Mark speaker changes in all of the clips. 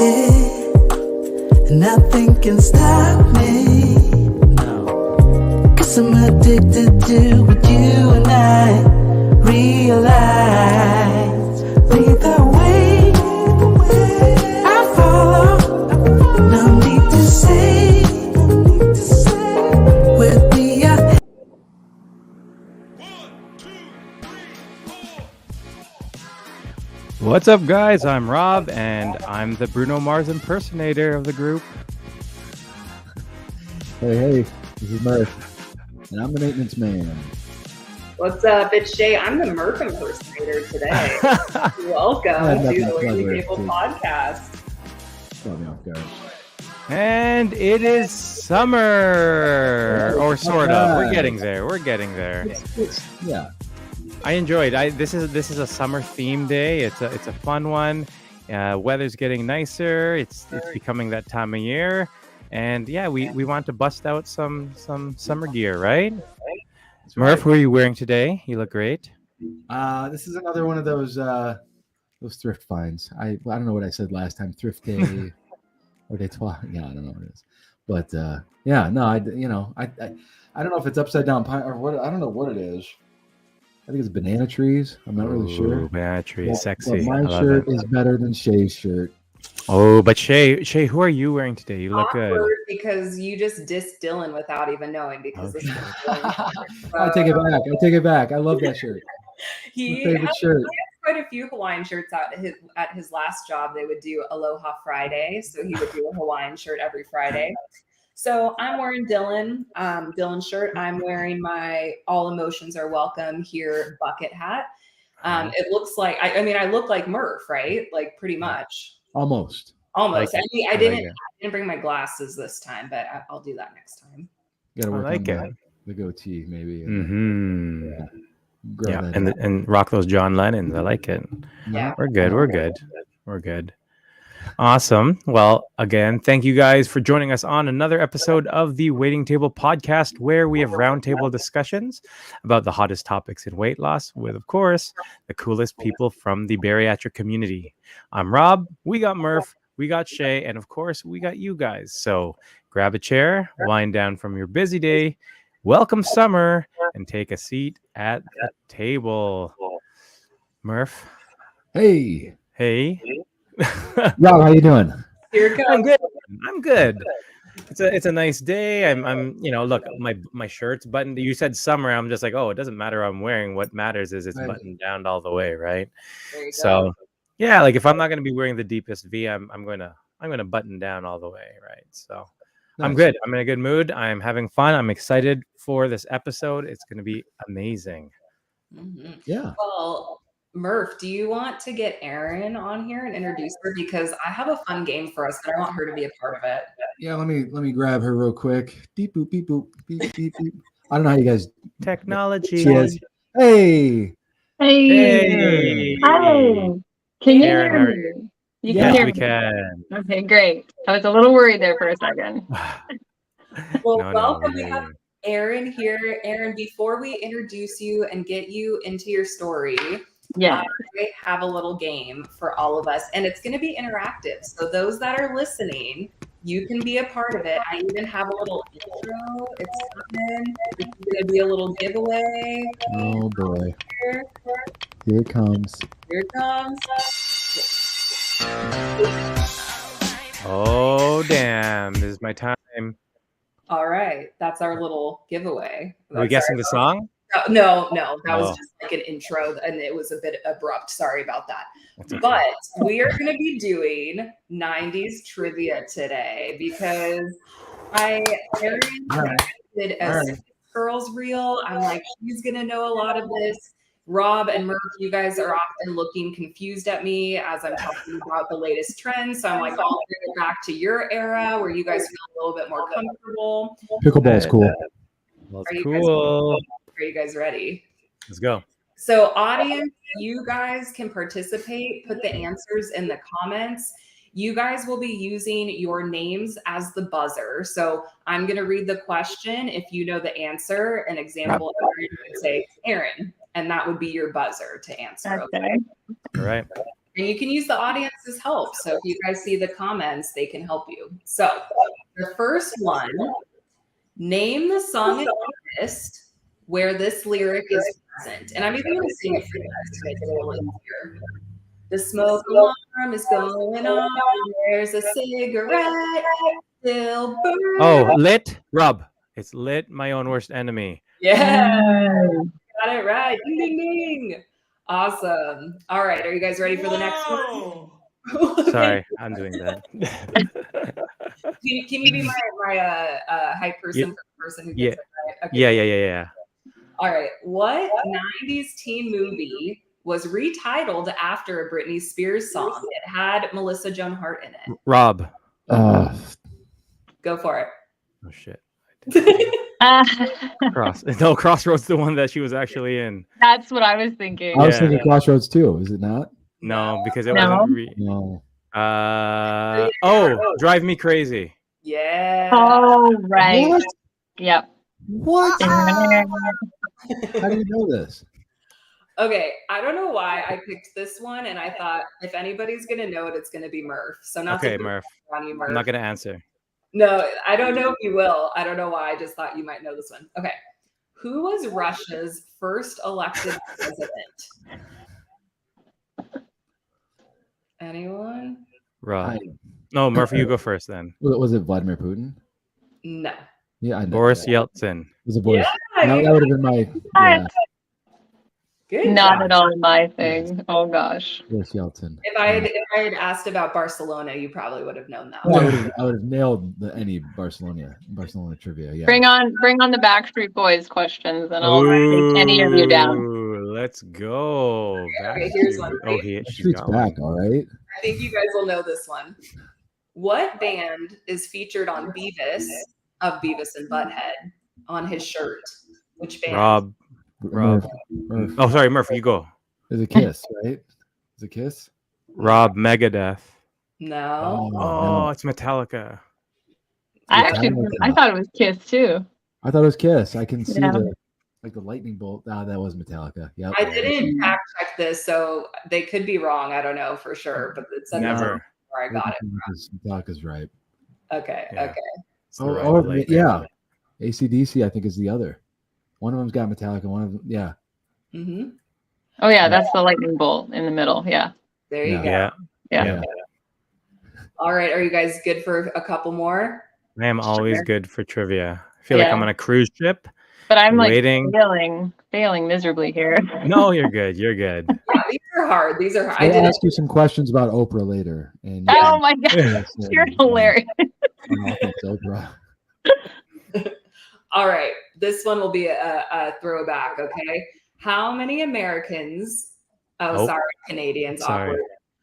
Speaker 1: it. Nothing can stop me. No. 'Cause I'm addicted to what you and I realize. Lead the way, I follow. No need to say, where we are.
Speaker 2: What's up, guys? I'm Rob, and I'm the Bruno Mars impersonator of the group.
Speaker 3: Hey, this is Murph, and I'm the maintenance man.
Speaker 4: What's up? It's Shay. I'm the Murph impersonator today. Welcome to the Waiting Table podcast.
Speaker 3: Caught me off guard.
Speaker 2: And it is summer, or sort of. We're getting there.
Speaker 3: Yeah.
Speaker 2: I enjoyed. This is a summer theme day. It's a fun one. Weather's getting nicer. It's becoming that time of year, and yeah, we want to bust out some summer gear, right? Murph, what are you wearing today? You look great.
Speaker 3: This is another one of those thrift finds. I don't know what I said last time. Thrift day or day 12. Yeah, I don't know what it is, but yeah, no, I don't know if it's upside down pine or what. I don't know what it is. I think it's banana trees. I'm not really sure.
Speaker 2: Banana trees, sexy.
Speaker 3: But my shirt is better than Shay's shirt.
Speaker 2: Oh, but Shay, who are you wearing today? You look
Speaker 4: Awkward
Speaker 2: good.
Speaker 4: because you just dissed Dylan without even knowing. Because this is
Speaker 3: I take it back. I love that shirt.
Speaker 4: He
Speaker 3: favorite shirt.
Speaker 4: He has quite a few Hawaiian shirts out at his last job. They would do Aloha Friday, so he would do a Hawaiian shirt every Friday. So I'm wearing Dylan's shirt. I'm wearing my All Emotions Are Welcome Here bucket hat. It looks like I look like Murph, right? Like pretty much.
Speaker 3: Almost.
Speaker 4: I didn't bring my glasses this time, but I'll do that next time.
Speaker 3: Got to work
Speaker 2: like
Speaker 3: on the goatee, maybe.
Speaker 2: Mm-hmm.
Speaker 3: Yeah.
Speaker 2: And rock those John Lennons. I like it.
Speaker 4: Yeah,
Speaker 2: We're good. Awesome. Well, again, thank you guys for joining us on another episode of the Waiting Table podcast, where we have roundtable discussions about the hottest topics in weight loss with, of course, the coolest people from the bariatric community. I'm Rob. We got Murph. We got Shay. And, of course, we got you guys. So grab a chair, wind down from your busy day, welcome summer, and take a seat at the table. Murph.
Speaker 3: Hey. Rob, how you doing?
Speaker 4: Here it goes.
Speaker 2: I'm good. It's a nice day. I'm look, my shirt's buttoned. You said summer. I'm just like, oh, it doesn't matter what I'm wearing. What matters is it's buttoned down all the way, right?
Speaker 4: There you
Speaker 2: So
Speaker 4: go.
Speaker 2: yeah, like if I'm not gonna be wearing the deepest V, I'm gonna button down all the way, right? So
Speaker 3: Nice.
Speaker 2: I'm good. I'm in a good mood. I'm having fun. I'm excited for this episode. It's gonna be amazing.
Speaker 4: Mm-hmm.
Speaker 3: Yeah.
Speaker 4: Well, Murph, do you want to get Erin on here and introduce her? Because I have a fun game for us, but I want her to be a part of it.
Speaker 3: Yeah, let me grab her real quick. Beep boop, beep boop, beep beep beep. I don't know how you guys.
Speaker 2: Technology.
Speaker 3: She is. Hey.
Speaker 2: Hey.
Speaker 5: Hi. Can you
Speaker 2: Erin,
Speaker 5: hear me? You
Speaker 2: Yes,
Speaker 5: can hear
Speaker 2: we
Speaker 5: me.
Speaker 2: can.
Speaker 5: Okay, great. I was a little worried there for a second.
Speaker 4: Well,
Speaker 2: No,
Speaker 4: welcome.
Speaker 2: we
Speaker 4: We have Erin here. Erin, before we introduce you and get you into your story,
Speaker 5: Yeah.
Speaker 4: I have a little game for all of us, and it's going to be interactive. So those that are listening, you can be a part of it. I even have a little intro. It's coming. It's going to be a little giveaway.
Speaker 3: Oh boy.
Speaker 4: Here
Speaker 3: Here it comes.
Speaker 4: it comes.
Speaker 2: Oh damn! This is my time.
Speaker 4: All right, that's our little giveaway.
Speaker 2: Are we guessing the song?
Speaker 4: No, that was
Speaker 2: Oh.
Speaker 4: just like an intro, and it was a bit abrupt. Sorry about that.
Speaker 2: That's okay.
Speaker 4: But we are going to be doing 90s trivia today because Erin did a Girls Reel. I'm like, she's going to know a lot of this. Rob and Murph, you guys are often looking confused at me as I'm talking about the latest trends. So I'm like, I'll bring it back to your era where you guys feel a little bit more comfortable.
Speaker 3: Pickleball's cool.
Speaker 2: Well,
Speaker 4: Are
Speaker 2: it's
Speaker 4: you guys
Speaker 2: cool.
Speaker 4: Are you guys ready?
Speaker 2: Let's go.
Speaker 4: So audience, you guys can participate, put the answers in the comments. You guys will be using your names as the buzzer. So I'm going to read the question. If you know the answer, an example, Erin would say Erin, and that would be your buzzer to answer. Okay.
Speaker 2: All right.
Speaker 4: And you can use the audience's help. So if you guys see the comments, they can help you. So the first one, name the song and artist where this lyric is present. And I'm even going to sing it for you guys to make it a little easier. The smoke alarm is going on. There's a cigarette still burning.
Speaker 2: Oh, lit, Rob. It's lit, my own worst enemy.
Speaker 4: Yeah, got it right. Ding, ding, ding. Awesome. All right, are you guys ready for the next one?
Speaker 2: Sorry, I'm doing that.
Speaker 4: Can you be my hype person for the person who gets it right? Okay.
Speaker 2: Yeah.
Speaker 4: All right. What 90s teen movie was retitled after a Britney Spears song? It had Melissa Joan Hart in it.
Speaker 2: Rob.
Speaker 4: Go for it.
Speaker 2: Oh shit.
Speaker 5: That's
Speaker 2: Crossroads, the one that she was actually in.
Speaker 5: what I was thinking.
Speaker 3: I was thinking Crossroads too. Is it not?
Speaker 2: No, because it
Speaker 5: No.
Speaker 2: wasn't.
Speaker 3: No.
Speaker 2: Drive Me Crazy.
Speaker 4: Yeah.
Speaker 5: Oh, right.
Speaker 3: What?
Speaker 5: Yep.
Speaker 3: What? How do you know this?
Speaker 4: Okay, I don't know why I picked this one, and I thought if anybody's gonna know it, it's gonna be Murph. So not
Speaker 2: Okay,
Speaker 4: to
Speaker 2: Murph.
Speaker 4: on you, Murph.
Speaker 2: I'm not gonna answer.
Speaker 4: No, I don't know if you will. I don't know why. I just thought you might know this one. Okay, who was Russia's first elected president? Anyone?
Speaker 2: Rob. No, Murphy, you go first then.
Speaker 3: Was it Vladimir Putin?
Speaker 4: No.
Speaker 3: Yeah, I know.
Speaker 2: Boris Yeltsin.
Speaker 3: Was it Boris?
Speaker 4: Yeah,
Speaker 3: that would have been my. Yeah,
Speaker 4: Good
Speaker 5: Not
Speaker 4: job.
Speaker 5: at all my thing. Oh gosh.
Speaker 3: Boris Yeltsin.
Speaker 4: If I had asked about Barcelona, you probably would have known that
Speaker 3: I
Speaker 4: one.
Speaker 3: would have nailed any Barcelona trivia. Yeah.
Speaker 5: Bring on the Backstreet Boys questions, and I'll take any of you down.
Speaker 2: Ooh, let's go.
Speaker 4: Okay, here's one.
Speaker 2: Oh, she's
Speaker 3: Street's
Speaker 2: got
Speaker 3: back.
Speaker 2: one.
Speaker 3: All right.
Speaker 4: I think you guys will know this one. What band is featured on Beavis of Beavis and Butthead on his shirt? Which band?
Speaker 2: Rob.
Speaker 3: Murph.
Speaker 2: Oh, sorry, Murphy, you go.
Speaker 3: Is it Kiss, right? Is it Kiss?
Speaker 2: Rob Megadeth.
Speaker 4: No.
Speaker 2: Oh, it's Metallica.
Speaker 5: I thought it was Kiss too.
Speaker 3: I thought it was Kiss. I can see
Speaker 5: Yeah.
Speaker 3: the lightning bolt. Ah, that was Metallica. Yeah.
Speaker 4: I didn't fact check this, so they could be wrong. I don't know for sure, but it said that's
Speaker 2: Never.
Speaker 4: where I got it.
Speaker 3: Metallica's right.
Speaker 4: Okay.
Speaker 2: Yeah.
Speaker 4: Okay.
Speaker 2: It's the right lightning.
Speaker 3: yeah. AC/DC, I think, is the other. One of them's got Metallica. One of them, yeah.
Speaker 4: Mm-hmm.
Speaker 5: Oh yeah, that's the lightning bolt in the middle. Yeah.
Speaker 4: There you go.
Speaker 2: Yeah.
Speaker 5: Yeah.
Speaker 4: All right. Are you guys good for a couple more?
Speaker 2: I am always
Speaker 5: Sure.
Speaker 2: good for trivia. I feel like
Speaker 5: Yeah.
Speaker 2: I'm on a cruise ship.
Speaker 5: But I'm like
Speaker 2: Waiting.
Speaker 5: failing miserably here.
Speaker 2: No, you're good. You're good.
Speaker 4: Yeah, these are hard. These are hard. I
Speaker 3: I'll
Speaker 4: did it.
Speaker 3: ask you some questions about Oprah later. And
Speaker 5: Oh my god,
Speaker 3: Yes,
Speaker 5: you're
Speaker 3: and,
Speaker 5: hilarious.
Speaker 3: all things Oprah.
Speaker 4: All right. This one will be a throwback. Okay. How many Americans? Oh,
Speaker 2: Oh.
Speaker 4: sorry, Canadians.
Speaker 2: Sorry.
Speaker 4: Awkward.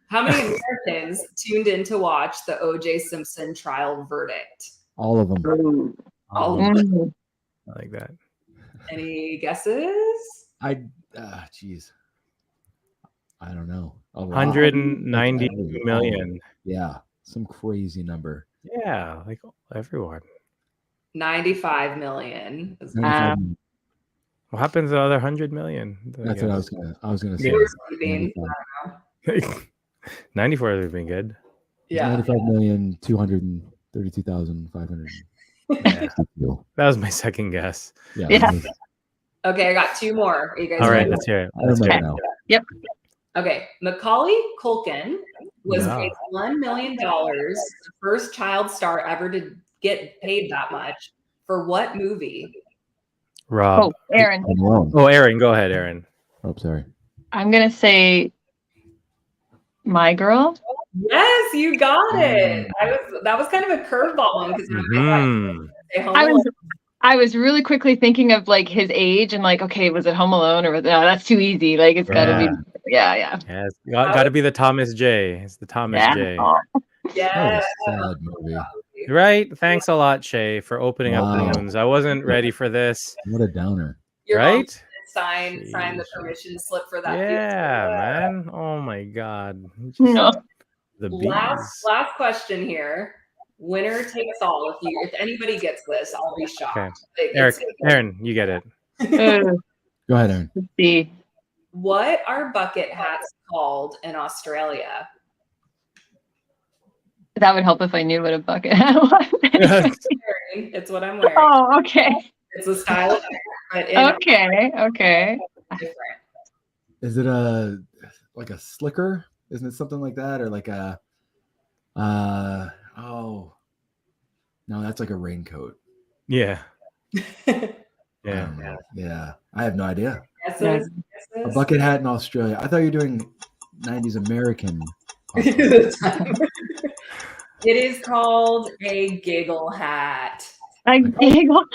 Speaker 4: How many Americans tuned in to watch the O.J. Simpson trial verdict?
Speaker 3: All of them.
Speaker 5: Ooh.
Speaker 4: All
Speaker 2: Um,
Speaker 4: of
Speaker 5: Mm.
Speaker 2: I like that.
Speaker 4: Any guesses?
Speaker 3: Jeez. I don't know. A lot.
Speaker 2: 190
Speaker 3: Like,
Speaker 2: million.
Speaker 3: Yeah. Some crazy number.
Speaker 2: Yeah, like everyone.
Speaker 4: 95 million.
Speaker 3: 95 million.
Speaker 2: What happens to the other 100 million?
Speaker 3: That's what I was gonna say.
Speaker 4: You were sleeping.
Speaker 3: 95.
Speaker 2: 94 would have been good.
Speaker 4: Yeah.
Speaker 3: 95,232,500.
Speaker 2: Yeah. That was my second guess.
Speaker 3: Yeah.
Speaker 5: Yeah.
Speaker 4: Okay, I got two more. Are you guys
Speaker 2: All right,
Speaker 4: ready?
Speaker 2: let's hear it.
Speaker 3: I
Speaker 2: Let's hear
Speaker 3: remember
Speaker 2: it.
Speaker 3: now.
Speaker 4: Okay, Macaulay Culkin was
Speaker 2: Yeah.
Speaker 4: paid $1 million, the first child star ever to get paid that much. For what movie?
Speaker 2: Rob.
Speaker 5: Oh, Erin,
Speaker 3: I'm wrong.
Speaker 2: Oh, Erin, go ahead, Erin.
Speaker 3: Oh, sorry.
Speaker 5: I'm gonna say My Girl.
Speaker 4: Yes, you got it. That was kind of a curveball one because
Speaker 2: Mhm.
Speaker 5: I was really quickly thinking of like his age and like, okay, was it Home Alone or was it, that's too easy. Like it's gotta be, yeah.
Speaker 2: Yes, got to be the Thomas J. It's the Thomas
Speaker 5: Yeah.
Speaker 2: J.
Speaker 5: Oh,
Speaker 3: That
Speaker 4: Yeah.
Speaker 3: was a sad movie.
Speaker 2: Right? Thanks a lot, Shay, for opening
Speaker 3: Wow.
Speaker 2: up wounds. I wasn't ready for this.
Speaker 3: What a downer.
Speaker 4: Your mom
Speaker 2: Right?
Speaker 4: sign the
Speaker 2: Jeez.
Speaker 4: permission slip for that.
Speaker 2: Yeah, man. Oh my God. Just
Speaker 5: no.
Speaker 2: the bees.
Speaker 4: Last question here. Winner takes all. If anybody gets this, I'll be shocked.
Speaker 2: Okay.
Speaker 4: It's-
Speaker 2: Aaron, you get it.
Speaker 5: Ooh,
Speaker 3: Go ahead, Aaron.
Speaker 5: let's see.
Speaker 4: What are bucket hats called in Australia?
Speaker 5: That would help if I knew what a bucket hat was.
Speaker 4: It's what I'm wearing.
Speaker 5: Oh, okay.
Speaker 4: It's a style of hat, but in
Speaker 5: Okay.
Speaker 4: different.
Speaker 3: Is it like a slicker? Isn't it something like that, or like a oh no, that's like a raincoat.
Speaker 2: Yeah.
Speaker 3: I
Speaker 2: Yeah.
Speaker 3: don't know. Yeah, I have no idea.
Speaker 4: Guesses?
Speaker 3: A bucket hat in Australia. I thought you were doing 90s American.
Speaker 4: It is called a giggle hat.
Speaker 5: I giggle.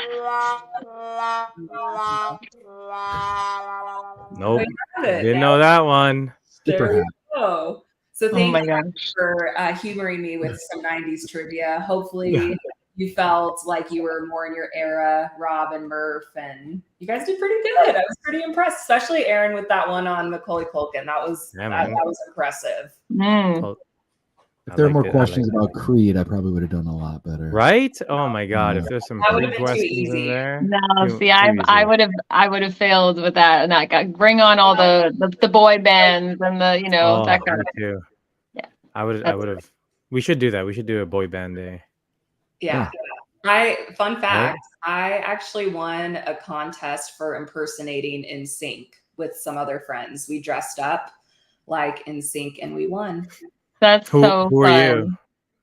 Speaker 2: Nope.
Speaker 4: Got it.
Speaker 2: Didn't
Speaker 4: Now,
Speaker 2: know that one.
Speaker 3: Skipper
Speaker 4: there
Speaker 3: hat.
Speaker 4: we go. So
Speaker 5: Oh
Speaker 4: thank
Speaker 5: my
Speaker 4: you
Speaker 5: gosh.
Speaker 4: for humoring me with some 90s trivia. Hopefully you felt like you were more in your era, Rob and Murph, and you guys did pretty good. I was pretty impressed, especially Erin with that one on Macaulay Culkin. That was that was impressive.
Speaker 2: Well,
Speaker 3: If there were
Speaker 2: liked
Speaker 3: more
Speaker 2: it. I
Speaker 3: questions
Speaker 2: liked
Speaker 3: about Creed, I probably would have done a lot better.
Speaker 2: Right? Oh my God! If there's some
Speaker 4: That would've
Speaker 2: Creed
Speaker 4: been too
Speaker 2: questions
Speaker 4: easy.
Speaker 2: in there,
Speaker 5: No,
Speaker 2: too
Speaker 5: see, I
Speaker 2: easy.
Speaker 5: would have failed with that, and that got bring on all the boy bands and the
Speaker 2: Oh,
Speaker 5: that kind
Speaker 2: me
Speaker 5: of
Speaker 2: too.
Speaker 5: Yeah,
Speaker 2: I would have. We should do that. We should do a boy band day.
Speaker 4: Yeah. Fun fact, I actually won a contest for impersonating NSYNC with some other friends. We dressed up like NSYNC and we won.
Speaker 5: That's
Speaker 2: Who
Speaker 5: so
Speaker 2: are
Speaker 5: fun.
Speaker 2: you?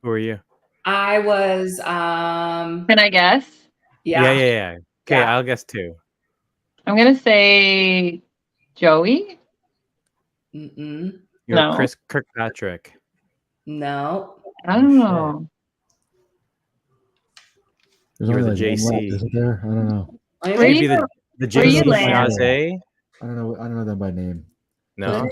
Speaker 2: Who are you?
Speaker 4: I was
Speaker 5: Can I guess?
Speaker 2: Yeah. Okay,
Speaker 4: Yeah.
Speaker 2: I'll guess too.
Speaker 5: I'm gonna say Joey.
Speaker 4: Mm-mm.
Speaker 2: You're
Speaker 5: No.
Speaker 2: Chris Kirkpatrick.
Speaker 4: No.
Speaker 5: I don't know.
Speaker 3: There's
Speaker 2: You're
Speaker 3: only
Speaker 2: the
Speaker 3: like one left,
Speaker 2: JC.
Speaker 3: isn't there? I don't know.
Speaker 5: Where
Speaker 2: You'd be
Speaker 5: you-
Speaker 2: the
Speaker 5: where you
Speaker 2: JC
Speaker 5: land?
Speaker 2: Fiance.
Speaker 3: I don't know them by name.
Speaker 2: No,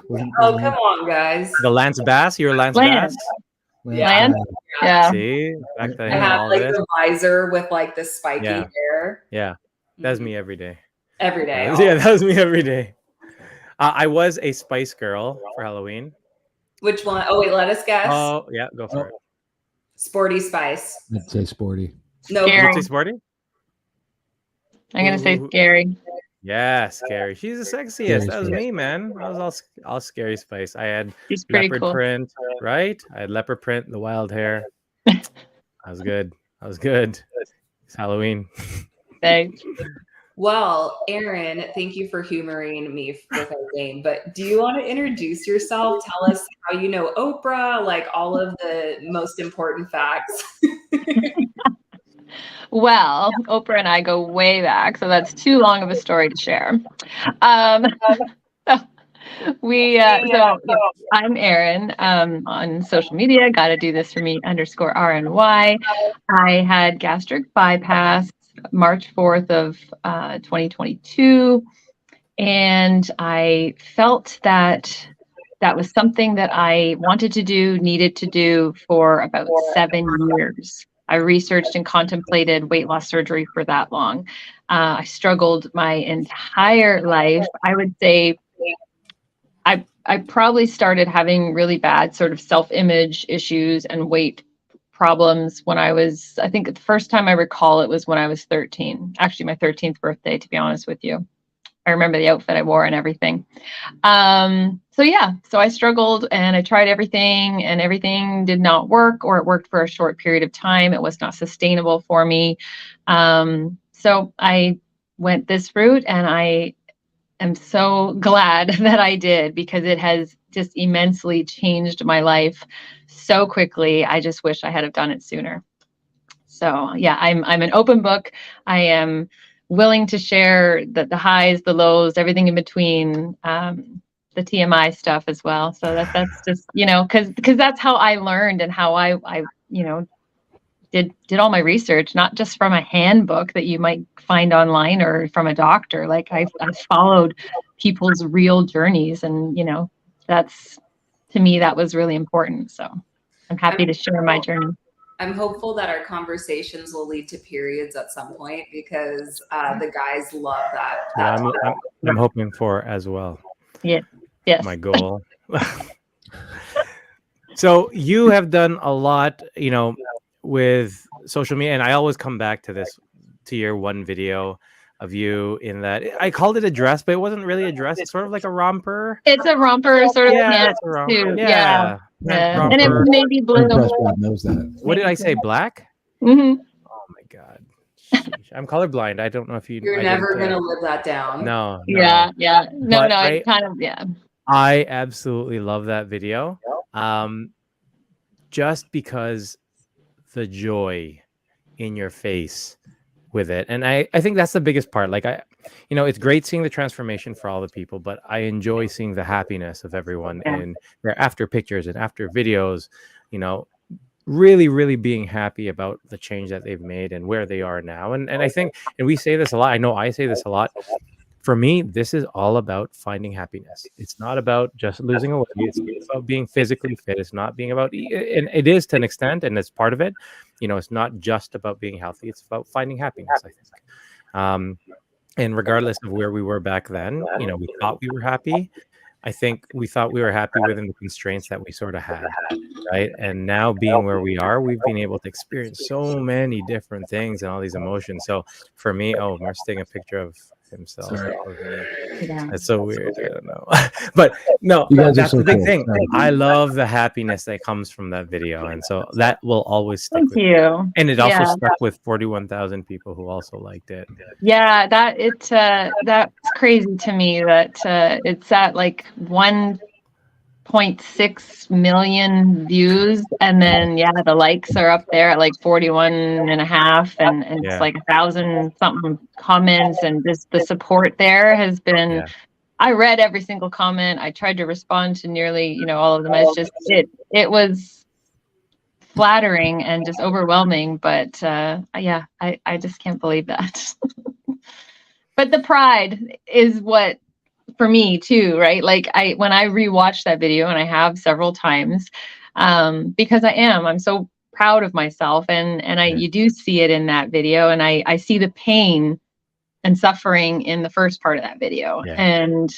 Speaker 3: Wasn't
Speaker 4: Oh,
Speaker 3: his
Speaker 4: come
Speaker 3: name?
Speaker 4: on, guys.
Speaker 2: the Lance Bass. You're Lance
Speaker 5: Lance.
Speaker 2: Bass.
Speaker 5: Land?
Speaker 3: Bass.
Speaker 5: Yeah.
Speaker 2: See, back
Speaker 4: I
Speaker 2: then,
Speaker 4: had
Speaker 2: all
Speaker 4: like
Speaker 2: this.
Speaker 4: the visor with like the spiky
Speaker 2: Yeah.
Speaker 4: hair.
Speaker 2: Yeah, that's me every day.
Speaker 4: Every day.
Speaker 2: Yeah, that was me every day. I was a Spice Girl for Halloween.
Speaker 4: Which one? Oh wait, let us guess.
Speaker 2: Oh yeah, go for it.
Speaker 4: Sporty Spice.
Speaker 3: I'd say Sporty.
Speaker 4: No.
Speaker 5: Scary.
Speaker 2: Did you say Sporty?
Speaker 5: I'm gonna say
Speaker 2: Who-
Speaker 5: Scary.
Speaker 2: Yeah, Scary. She's the sexiest. That was me, man. I was all Scary Spice. I had
Speaker 5: She's pretty
Speaker 2: leopard
Speaker 5: cool.
Speaker 2: print, right? I had leopard print, the wild hair. I was good. It's Halloween.
Speaker 5: Thanks.
Speaker 4: Well, Erin, thank you for humoring me with our game. But do you want to introduce yourself? Tell us how you know Oprah, like all of the most important facts.
Speaker 5: Well, Oprah and I go way back, so that's too long of a story to share. So I'm Erin on social media. Got to do this for me _RNY. I had gastric bypass March 4th of 2022, and I felt that was something that I wanted to do, needed to do for about 7 years. I researched and contemplated weight loss surgery for that long. I struggled my entire life. I would say I probably started having really bad sort of self-image issues and weight problems when I think the first time I recall it was when I was 13, actually my 13th birthday, to be honest with you. I remember the outfit I wore and everything. So I struggled and I tried everything and everything did not work, or it worked for a short period of time. It was not sustainable for me. So I went this route, and I am so glad that I did, because it has just immensely changed my life so quickly. I just wish I had have done it sooner. So yeah, I'm an open book. I am willing to share the highs, the lows, everything in between, the TMI stuff as well. So that's just, because that's how I learned, and how I did all my research, not just from a handbook that you might find online or from a doctor. Like I followed people's real journeys, and that's, to me, that was really important. So I'm happy to share my journey.
Speaker 4: I'm hopeful that our conversations will lead to periods at some point, because the guys love that.
Speaker 2: Yeah, I'm hoping for as well.
Speaker 5: Yeah. Yes.
Speaker 2: My goal. So you have done a lot, with social media, and I always come back to this, to your one video of you in that. I called it a dress, but it wasn't really a dress. It's sort of like a romper.
Speaker 5: It's a romper sort of
Speaker 2: Yeah,
Speaker 5: pant
Speaker 2: it's a romper.
Speaker 5: suit. Yeah.
Speaker 2: Yeah, pant
Speaker 5: Yeah. And it's
Speaker 2: romper.
Speaker 5: navy blue.
Speaker 3: Impressed Rob knows that.
Speaker 2: What did I say? Black?
Speaker 5: hmm
Speaker 2: Oh my god. Sheesh. I'm colorblind. I don't know if you.
Speaker 4: You're
Speaker 2: I
Speaker 4: never
Speaker 2: didn't,
Speaker 4: gonna live that down.
Speaker 2: no,
Speaker 5: Yeah.
Speaker 2: no.
Speaker 5: Yeah. No,
Speaker 2: But
Speaker 5: no, it's kind of, yeah.
Speaker 2: I absolutely love that video. Just because the joy in your face with it. And I think that's the biggest part. Like it's great seeing the transformation for all the people, but I enjoy seeing the happiness of everyone
Speaker 5: Yeah.
Speaker 2: in their after pictures and after videos, really, really being happy about the change that they've made and where they are now. And I think, and we say this a lot, I know I say this a lot. For me, this is all about finding happiness. It's not about just losing weight. It's about being physically fit. It's not being about, and it is to an extent, and it's part of it. It's not just about being healthy. It's about finding happiness, I think. And regardless of where we were back then, we thought we were happy. I think we thought we were happy within the constraints that we sort of had, right? And now being where we are, we've been able to experience so many different things and all these emotions. So for me, Mark's taking a picture of himself.
Speaker 3: Sorry.
Speaker 5: Yeah.
Speaker 2: That's so weird. I don't know. But no,
Speaker 3: You guys are
Speaker 2: that's
Speaker 3: so
Speaker 2: the big
Speaker 3: cool.
Speaker 2: thing.
Speaker 3: Thank
Speaker 2: I love the happiness that comes from that video. And so that will always stick
Speaker 5: Thank
Speaker 2: with me.
Speaker 5: you.
Speaker 2: And it also
Speaker 5: Yeah.
Speaker 2: stuck with 41,000 people who also liked it.
Speaker 5: Yeah, that's crazy to me that it's at like 1.6 million views, and then the likes are up there at like 41 and a half, and it's
Speaker 2: Yeah.
Speaker 5: like 1,000 something comments, and just the support there has been.
Speaker 2: Yeah.
Speaker 5: I read every single comment. I tried to respond to nearly all of them. It's just it was flattering and just overwhelming, but I just can't believe that. But the pride is what, for me too, right? Like when I rewatch that video, and I have several times, because I'm so proud of myself, and you do see it in that video, and I see the pain and suffering in the first part of that video.
Speaker 2: Yeah.
Speaker 5: And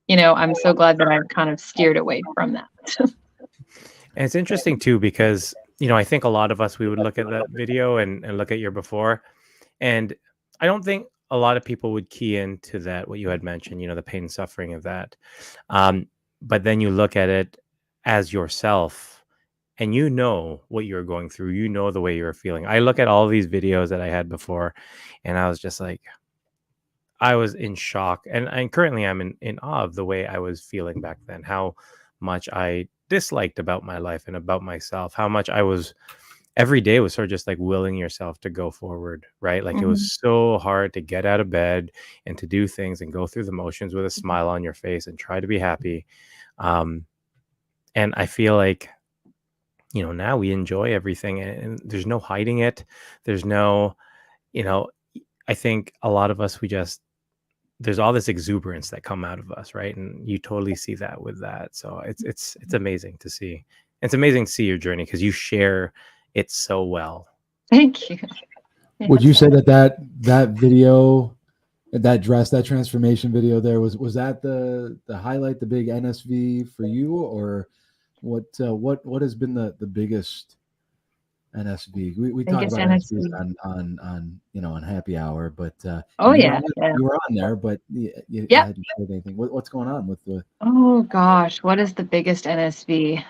Speaker 5: I'm so glad that I've kind of steered away from that.
Speaker 2: And it's interesting too, because, I think a lot of us, we would look at that video and look at your before. And I don't think a lot of people would key into that, what you had mentioned, the pain and suffering of that. But then you look at it as yourself, and what you're going through, the way you're feeling. I look at all these videos that I had before, and I was just like, I was in shock. And currently I'm in awe of the way I was feeling back then, how much I disliked about my life and about myself, how much I was, every day was sort of just like willing yourself to go forward, right? Like it was so hard to get out of bed and to do things and go through the motions with a smile on your face and try to be happy. And I feel like, now we enjoy everything, and there's no hiding it. There's no, I think a lot of us, there's all this exuberance that come out of us, right? And you totally see that with that. So it's amazing to see. It's amazing to see your journey, because you share it so well.
Speaker 5: Thank you.
Speaker 3: Would you say that video, that dress, that transformation video there, was that the highlight, the big NSV for you, or what has been the biggest NSV? We talk
Speaker 5: Biggest
Speaker 3: about NSVs
Speaker 5: NSV.
Speaker 3: on Happy Hour, but you were on there, but you hadn't said anything. What's going on with the?
Speaker 5: Oh gosh, what is the biggest NSV?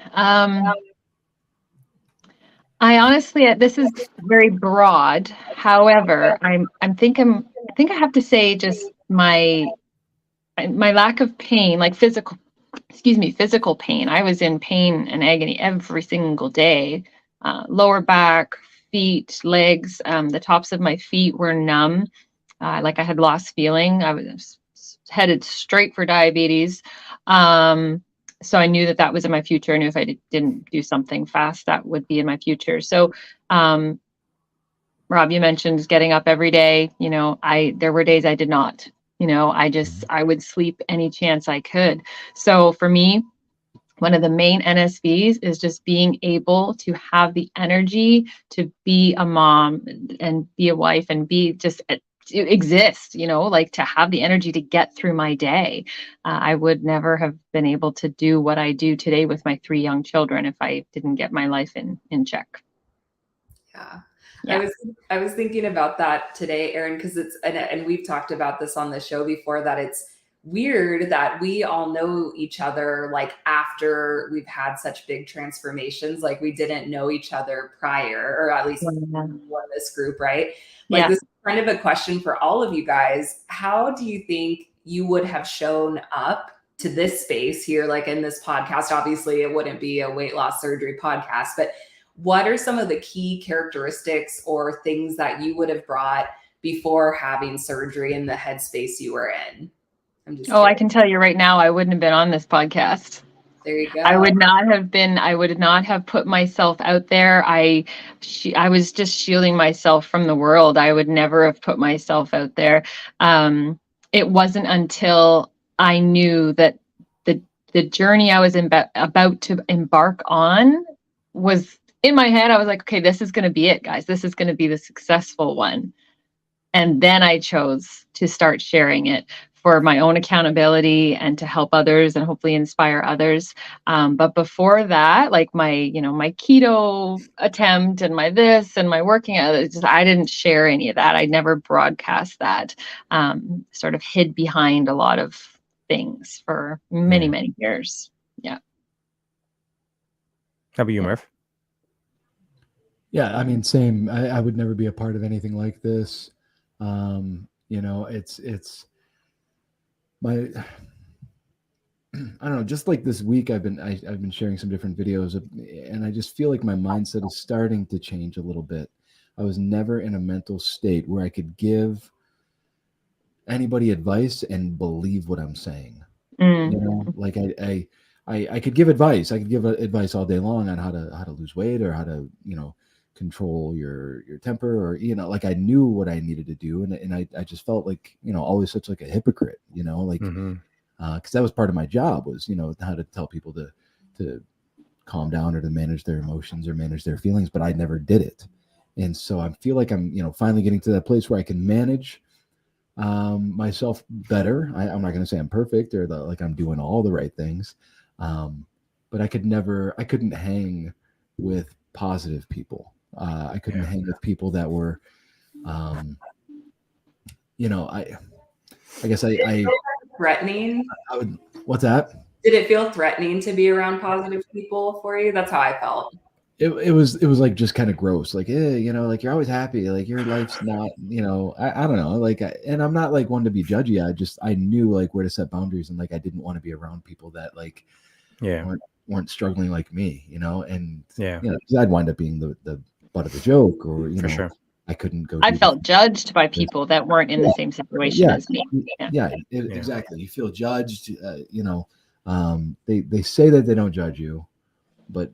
Speaker 5: I honestly, this is very broad. However, I think I have to say just my lack of pain, like physical pain. I was in pain and agony every single day. Lower back, feet, legs, the tops of my feet were numb. Like I had lost feeling. I was headed straight for diabetes. So I knew that was in my future. I knew if I didn't do something fast, that would be in my future. So, Rob, you mentioned getting up every day. There were days I did not. I would sleep any chance I could. So for me, one of the main NSVs is just being able to have the energy to be a mom and be a wife and be just to exist, like to have the energy to get through my day. I would never have been able to do what I do today with my 3 young children if I didn't get my life in check.
Speaker 4: Yeah.
Speaker 5: Yeah.
Speaker 4: I was thinking about that today, Erin, because it's and we've talked about this on the show before, that it's weird that we all know each other like after we've had such big transformations. Like we didn't know each other prior, or at least
Speaker 5: Yeah.
Speaker 4: this group, right? Like this is kind of a question for all of you guys. How do you think you would have shown up to this space here, like in this podcast? Obviously, it wouldn't be a weight loss surgery podcast, but what are some of the key characteristics or things that you would have brought before having surgery in the headspace you were in? I'm just
Speaker 5: I
Speaker 4: curious.
Speaker 5: can tell you right now, I wouldn't have been on this podcast.
Speaker 4: There you go.
Speaker 5: I would not have put myself out there. I was just shielding myself from the world. I would never have put myself out there. It wasn't until I knew that the journey I was about to embark on was in my head. I was like, okay, this is going to be it, guys. This is going to be the successful one. And then I chose to start sharing it for my own accountability and to help others and hopefully inspire others. But before that, like my keto attempt and my this and my working out, I didn't share any of that. I never broadcast that. Sort of hid behind a lot of things for many, many years. Yeah.
Speaker 2: How about you, Murph?
Speaker 3: Yeah, I mean, same. I would never be a part of anything like this. It's my, I don't know, just like this week I've been sharing some different videos and I just feel like my mindset is starting to change a little bit. I was never in a mental state where I could give anybody advice and believe what I'm saying. Like I could give advice. I could give advice all day long on how to lose weight or how to, control your temper, or like I knew what I needed to do, and I just felt like always such like a hypocrite, like because that was part of my job, was how to tell people to calm down or to manage their emotions or manage their feelings, but I never did it. And so I feel like I'm finally getting to that place where I can manage myself better. I'm not going to say I'm perfect or like I'm doing all the right things, but I couldn't hang with positive people. I couldn't hang with people that were, I guess I
Speaker 4: threatening.
Speaker 3: What's that?
Speaker 4: Did it feel threatening to be around positive people for you? That's how I felt.
Speaker 3: It was like just kind of gross, like, like you're always happy, like your life's not, I don't know, like, and I'm not like one to be judgy. I knew like where to set boundaries, and like I didn't want to be around people that like weren't struggling like me, and I'd wind up being the butt of the joke, or
Speaker 2: For sure.
Speaker 3: I couldn't go.
Speaker 5: I felt judged by people that weren't in the same situation as me.
Speaker 3: Exactly. You feel judged. They say that they don't judge you, but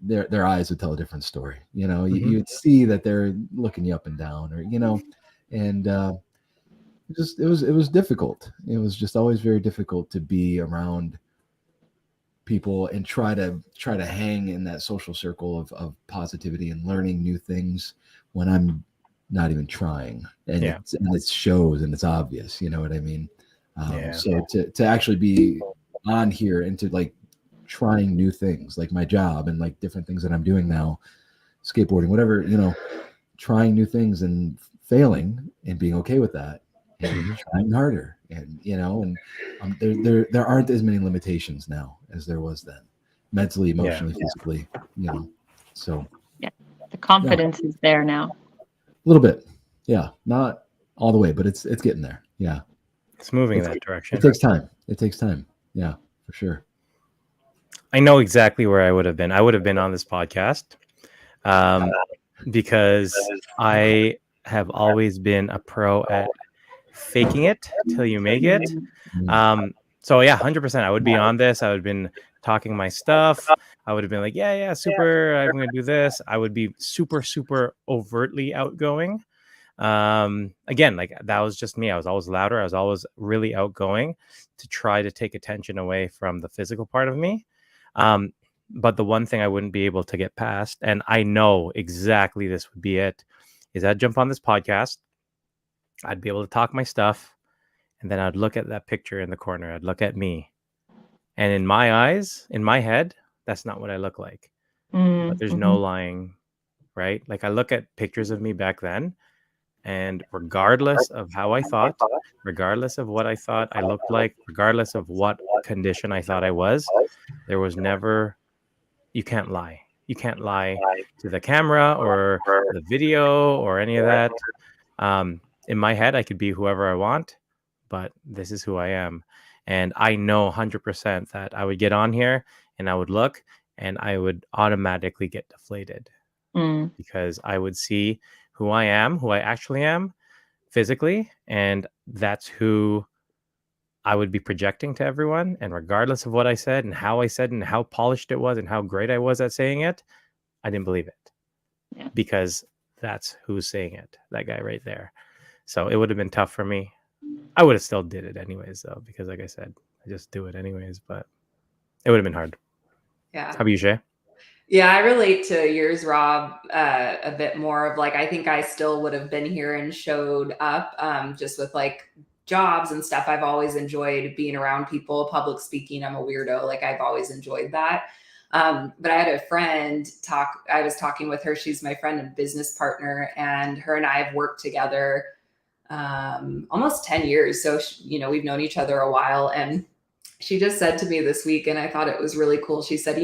Speaker 3: their eyes would tell a different story. You'd see that they're looking you up and down, or and it was difficult. It was just always very difficult to be around people and try to hang in that social circle of positivity and learning new things when I'm not even trying, and it shows, and it's obvious, you know what I mean? So to actually be on here and to like trying new things, like my job and like different things that I'm doing now, skateboarding, whatever, trying new things and failing and being okay with that, and trying harder, and there aren't as many limitations now as there was then, mentally, emotionally, physically, so
Speaker 5: the confidence is there now.
Speaker 3: A little bit, not all the way, but it's getting there.
Speaker 2: It's moving in that direction.
Speaker 3: It takes time. Yeah, for sure.
Speaker 2: I know exactly where I would have been. I would have been on this podcast because I have always been a pro at faking it till you make it. So 100%. I would be on this. I would have been talking my stuff. I would have been like, super, I'm going to do this. I would be super, super overtly outgoing. Again, like that was just me. I was always louder. I was always really outgoing to try to take attention away from the physical part of me. But the one thing I wouldn't be able to get past, and I know exactly this would be it, is I'd jump on this podcast. I'd be able to talk my stuff, and then I'd look at that picture in the corner. I'd look at me, and in my eyes, in my head, that's not what I look like. But there's no lying right? Like I look at pictures of me back then, and regardless of how I thought, regardless of what I thought I looked like, regardless of what condition I thought I was, there was never, you can't lie. You can't lie to the camera or the video or any of that. In my head, I could be whoever I want, but this is who I am. And I know 100% that I would get on here and I would look and I would automatically get deflated
Speaker 5: Mm.
Speaker 2: because I would see who I am, who I actually am physically. And that's who I would be projecting to everyone. And regardless of what I said and how I said and how polished it was and how great I was at saying it, I didn't believe it.
Speaker 5: Yeah.
Speaker 2: Because that's who's saying it, that guy right there. So it would have been tough for me. I would have still did it anyways, though, because like I said, I just do it anyways, but it would have been hard.
Speaker 4: Yeah.
Speaker 2: How about you, Shay?
Speaker 4: Yeah, I relate to yours, Rob, a bit more of like, I think I still would have been here and showed up just with like jobs and stuff. I've always enjoyed being around people, public speaking. I'm a weirdo. Like I've always enjoyed that. But I had a friend I was talking with her. She's my friend and business partner, and her and I have worked together almost 10 years. So, we've known each other a while. And she just said to me this week, and I thought it was really cool. She said,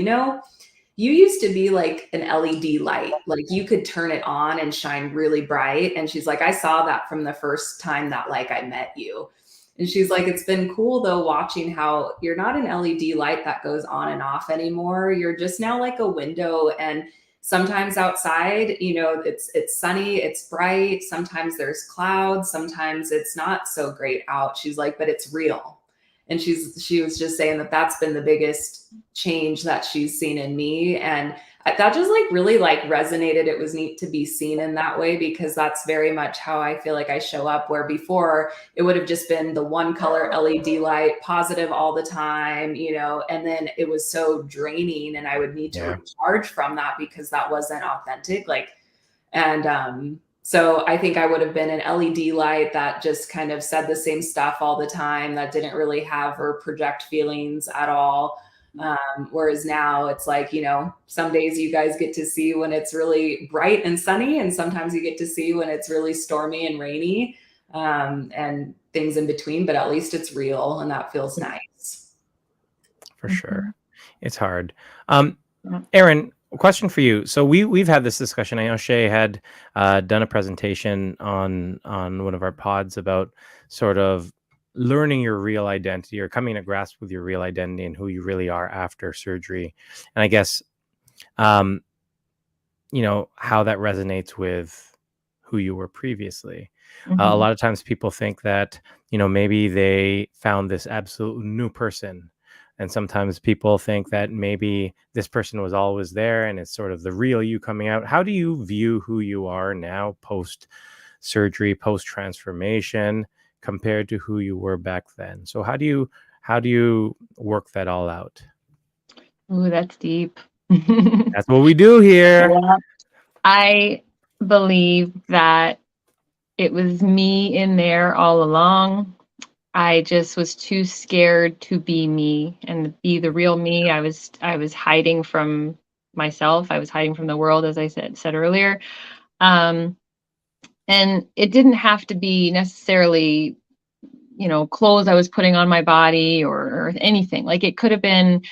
Speaker 4: you used to be like an LED light, like you could turn it on and shine really bright. And she's like, I saw that from the first time that like I met you. And she's like, it's been cool though, watching how you're not an LED light that goes on and off anymore. You're just now like a window. And sometimes outside, it's sunny, it's bright. Sometimes there's clouds. Sometimes it's not so great out. She's like, but it's real. And she was just saying that that's been the biggest change that she's seen in me. And that just like really like resonated. It was neat to be seen in that way, because that's very much how I feel like I show up, where before it would have just been the one color LED light, positive all the time, and then it was so draining and I would need to recharge from that because that wasn't authentic. So I think I would have been an LED light that just kind of said the same stuff all the time, that didn't really have or project feelings at all. Whereas now it's like, some days you guys get to see when it's really bright and sunny, and sometimes you get to see when it's really stormy and rainy, and things in between, but at least it's real and that feels nice.
Speaker 2: For sure. It's hard. Erin, question for you. So we've had this discussion. I know Shay had done a presentation on one of our pods about sort of learning your real identity or coming to grasp with your real identity and who you really are after surgery. And I guess, how that resonates with who you were previously.
Speaker 5: Mm-hmm.
Speaker 2: A lot of times people think that, maybe they found this absolute new person. And sometimes people think that maybe this person was always there and it's sort of the real you coming out. How do you view who you are now, post surgery, post transformation, compared to who you were back then? So how do you work that all out?
Speaker 5: Ooh, that's deep.
Speaker 2: That's what we do here.
Speaker 5: Yeah. I believe that it was me in there all along. I just was too scared to be me and be the real me. I was hiding from myself. I was hiding from the world, as I said earlier. And it didn't have to be necessarily, clothes I was putting on my body or anything. Like it could have been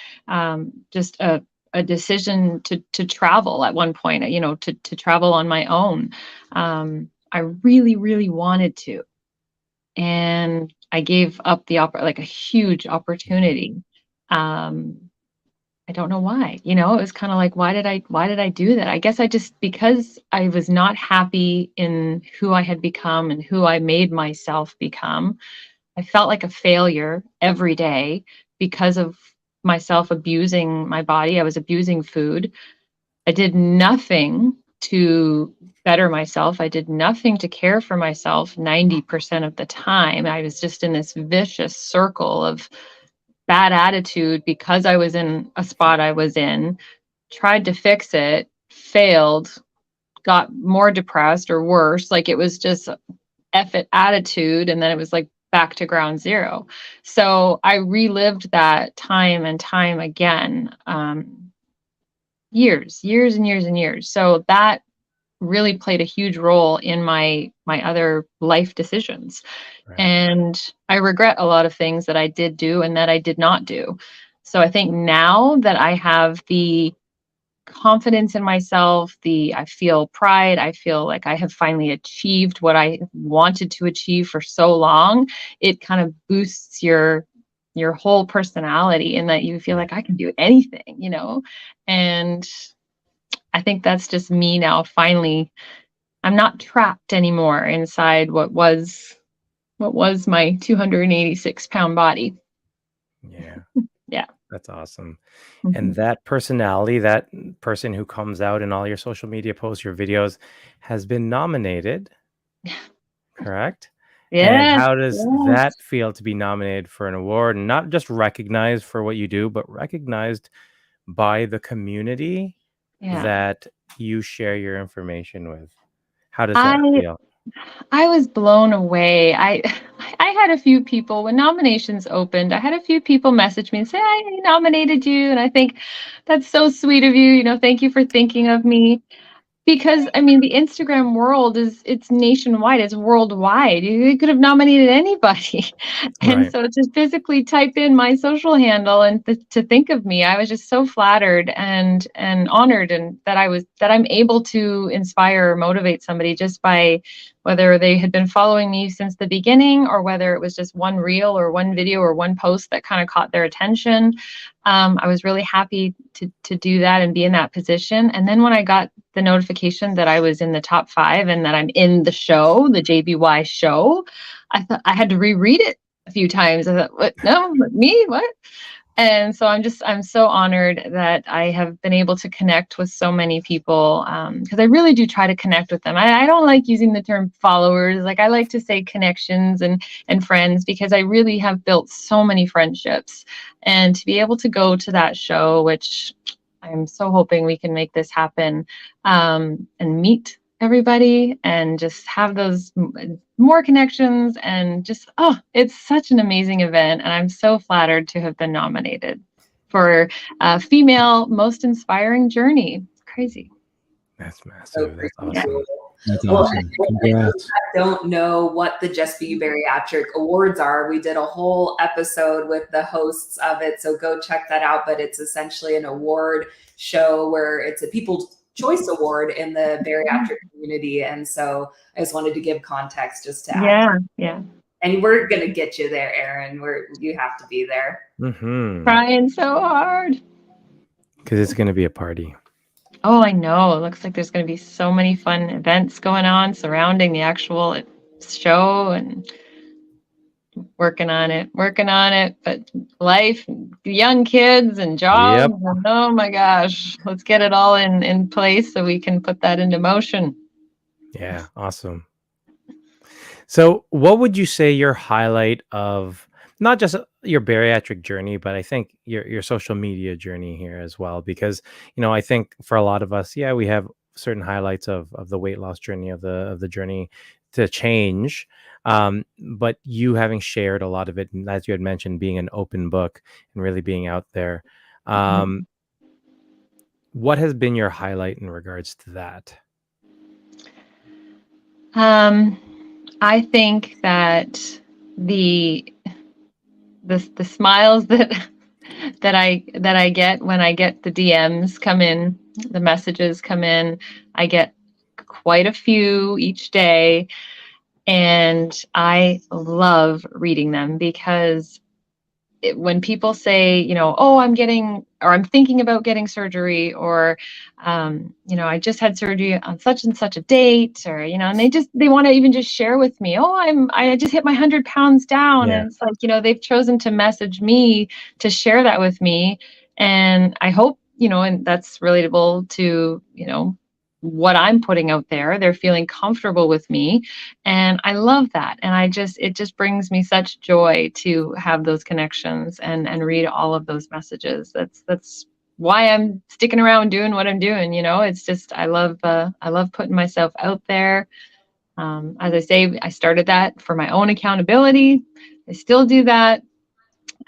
Speaker 5: just a decision to travel at one point, to travel on my own. I really, really wanted to. And I gave up like a huge opportunity. I don't know why, it was kind of like, why did I do that? I guess because I was not happy in who I had become and who I made myself become. I felt like a failure every day because of myself abusing my body. I was abusing food. I did nothing to better myself. I did nothing to care for myself 90% of the time. I was just in this vicious circle of bad attitude because I was in a spot I was in, tried to fix it, failed, got more depressed or worse. Like it was just F it attitude. And then it was like back to ground zero. So I relived that time and time again. Years and years and years. So that really played a huge role in my other life decisions.
Speaker 2: Right.
Speaker 5: And I regret a lot of things that I did do and that I did not do. So I think now that I have the confidence in myself, I feel pride, I feel like I have finally achieved what I wanted to achieve for so long, it kind of boosts your whole personality, in that you feel like I can do anything, you know. And I think that's just me now. Finally, I'm not trapped anymore inside what was my 286-pound body.
Speaker 2: Yeah.
Speaker 5: Yeah.
Speaker 2: That's awesome.
Speaker 5: Mhm.
Speaker 2: And that personality, that person who comes out in all your social media posts, your videos, has been nominated, correct? And
Speaker 5: Yes.
Speaker 2: how does
Speaker 5: Yes.
Speaker 2: that feel to be nominated for an award and not just recognized for what you do, but recognized by the community
Speaker 5: Yeah.
Speaker 2: that you share your information with? How does
Speaker 5: I
Speaker 2: that feel?
Speaker 5: I was blown away. I had a few people, when nominations opened, I had a few people message me and say, I nominated you. And I think that's so sweet of you. You know, thank you for thinking of me. Because I mean, the Instagram world it's nationwide, it's worldwide. You could have nominated anybody. And
Speaker 2: Right.
Speaker 5: so to physically type in my social handle and to think of me, I was just so flattered and honored, and that I'm able to inspire or motivate somebody just by whether they had been following me since the beginning, or whether it was just one reel or one video or one post that kind of caught their attention. I was really happy to do that and be in that position. And then when I got the notification that I was in the top 5 and that I'm in the show, the JBY show, I thought I had to reread it a few times. I thought, what? No, me? What? And so I'm so honored that I have been able to connect with so many people, because I really do try to connect with them. I don't like using the term followers. Like, I like to say connections and friends, because I really have built so many friendships. And to be able to go to that show, which I'm so hoping we can make this happen, and meet everybody and just have those more connections, and just, oh, it's such an amazing event. And I'm so flattered to have been nominated for Female Most Inspiring Journey. It's crazy.
Speaker 2: That's
Speaker 4: So
Speaker 2: massive. That's
Speaker 4: freaking
Speaker 2: awesome.
Speaker 4: cool.
Speaker 3: That's
Speaker 4: Well,
Speaker 3: awesome. Congrats.
Speaker 4: I don't know what the Just Be Bariatric Awards are. We did a whole episode with the hosts of it, so go check that out. But it's essentially an award show where it's a People's Choice Award in the bariatric community. And so I just wanted to give context just to add.
Speaker 5: Yeah.
Speaker 4: And we're gonna get you there, Erin. You have to be there.
Speaker 2: Mm-hmm.
Speaker 5: Trying so hard.
Speaker 2: Because it's going to be a party.
Speaker 5: Oh, I know. It looks like there's going to be so many fun events going on surrounding the actual show, and working on it. But life, young kids and jobs,
Speaker 2: Yep.
Speaker 5: and oh my gosh, let's get it all in place so we can put that into motion.
Speaker 2: Yeah, awesome. So, what would you say your highlight of not just your bariatric journey, but I think your social media journey here as well? Because I think for a lot of us, yeah, we have certain highlights of the weight loss journey, of the journey to change. But you having shared a lot of it, and as you had mentioned, being an open book and really being out there. What has been your highlight in regards to that?
Speaker 5: I think that the smiles that I get when I get the DMs come in, the messages come in, I get quite a few each day, and I love reading them, because when people say, oh, I'm thinking about getting surgery, or, I just had surgery on such and such a date, or, and they want to even just share with me, oh, I just hit my 100 pounds down.
Speaker 2: Yeah.
Speaker 5: And it's like, they've chosen to message me to share that with me. And I hope, and that's relatable to, what I'm putting out there. They're feeling comfortable with me. And I love that. And it just brings me such joy to have those connections and read all of those messages. That's why I'm sticking around doing what I'm doing. It's just, I love putting myself out there. As I say, I started that for my own accountability. I still do that.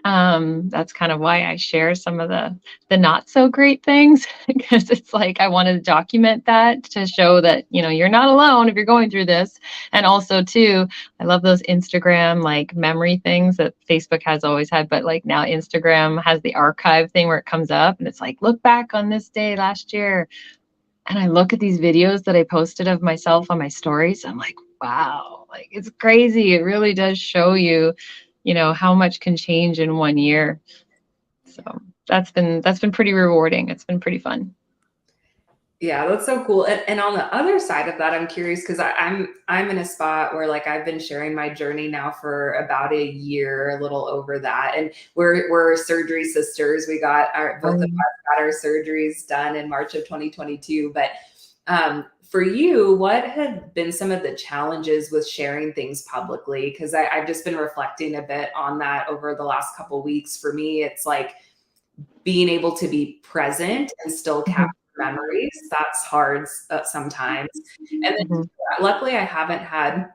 Speaker 5: That's kind of why I share some of the not so great things, because it's like I wanted to document that to show that, you're not alone if you're going through this. And also too, I love those Instagram like memory things that Facebook has always had, but like now Instagram has the archive thing where it comes up and it's like, look back on this day last year. And I look at these videos that I posted of myself on my stories. I'm like, wow, like it's crazy. It really does show you, how much can change in 1 year. So that's been pretty rewarding. It's been pretty fun.
Speaker 4: Yeah, that's so cool. And on the other side of that, I'm curious because I'm in a spot where like I've been sharing my journey now for about a year, a little over that. And we're surgery sisters. We got both of us got our surgeries done in March of 2022. But for you, what have been some of the challenges with sharing things publicly? Because I've just been reflecting a bit on that over the last couple of weeks. For me, it's like being able to be present and still capture memories. That's hard sometimes. And then luckily I haven't had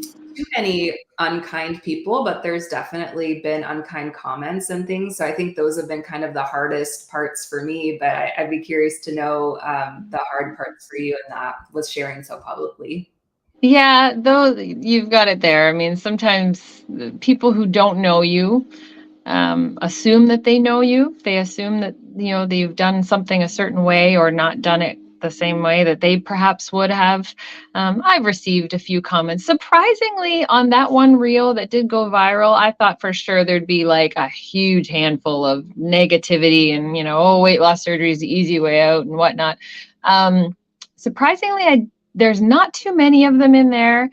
Speaker 4: too many unkind people, but there's definitely been unkind comments and things. So I think those have been kind of the hardest parts for me, but I'd be curious to know the hard parts for you and that was sharing so publicly.
Speaker 5: Yeah, though you've got it there. I mean, sometimes people who don't know you assume that they know you. They assume that, that you've done something a certain way or not done it the same way that they perhaps would have. I've received a few comments. Surprisingly, on that one reel that did go viral, I thought for sure there'd be like a huge handful of negativity and, oh, weight loss surgery is the easy way out and whatnot. Surprisingly, there's not too many of them in there.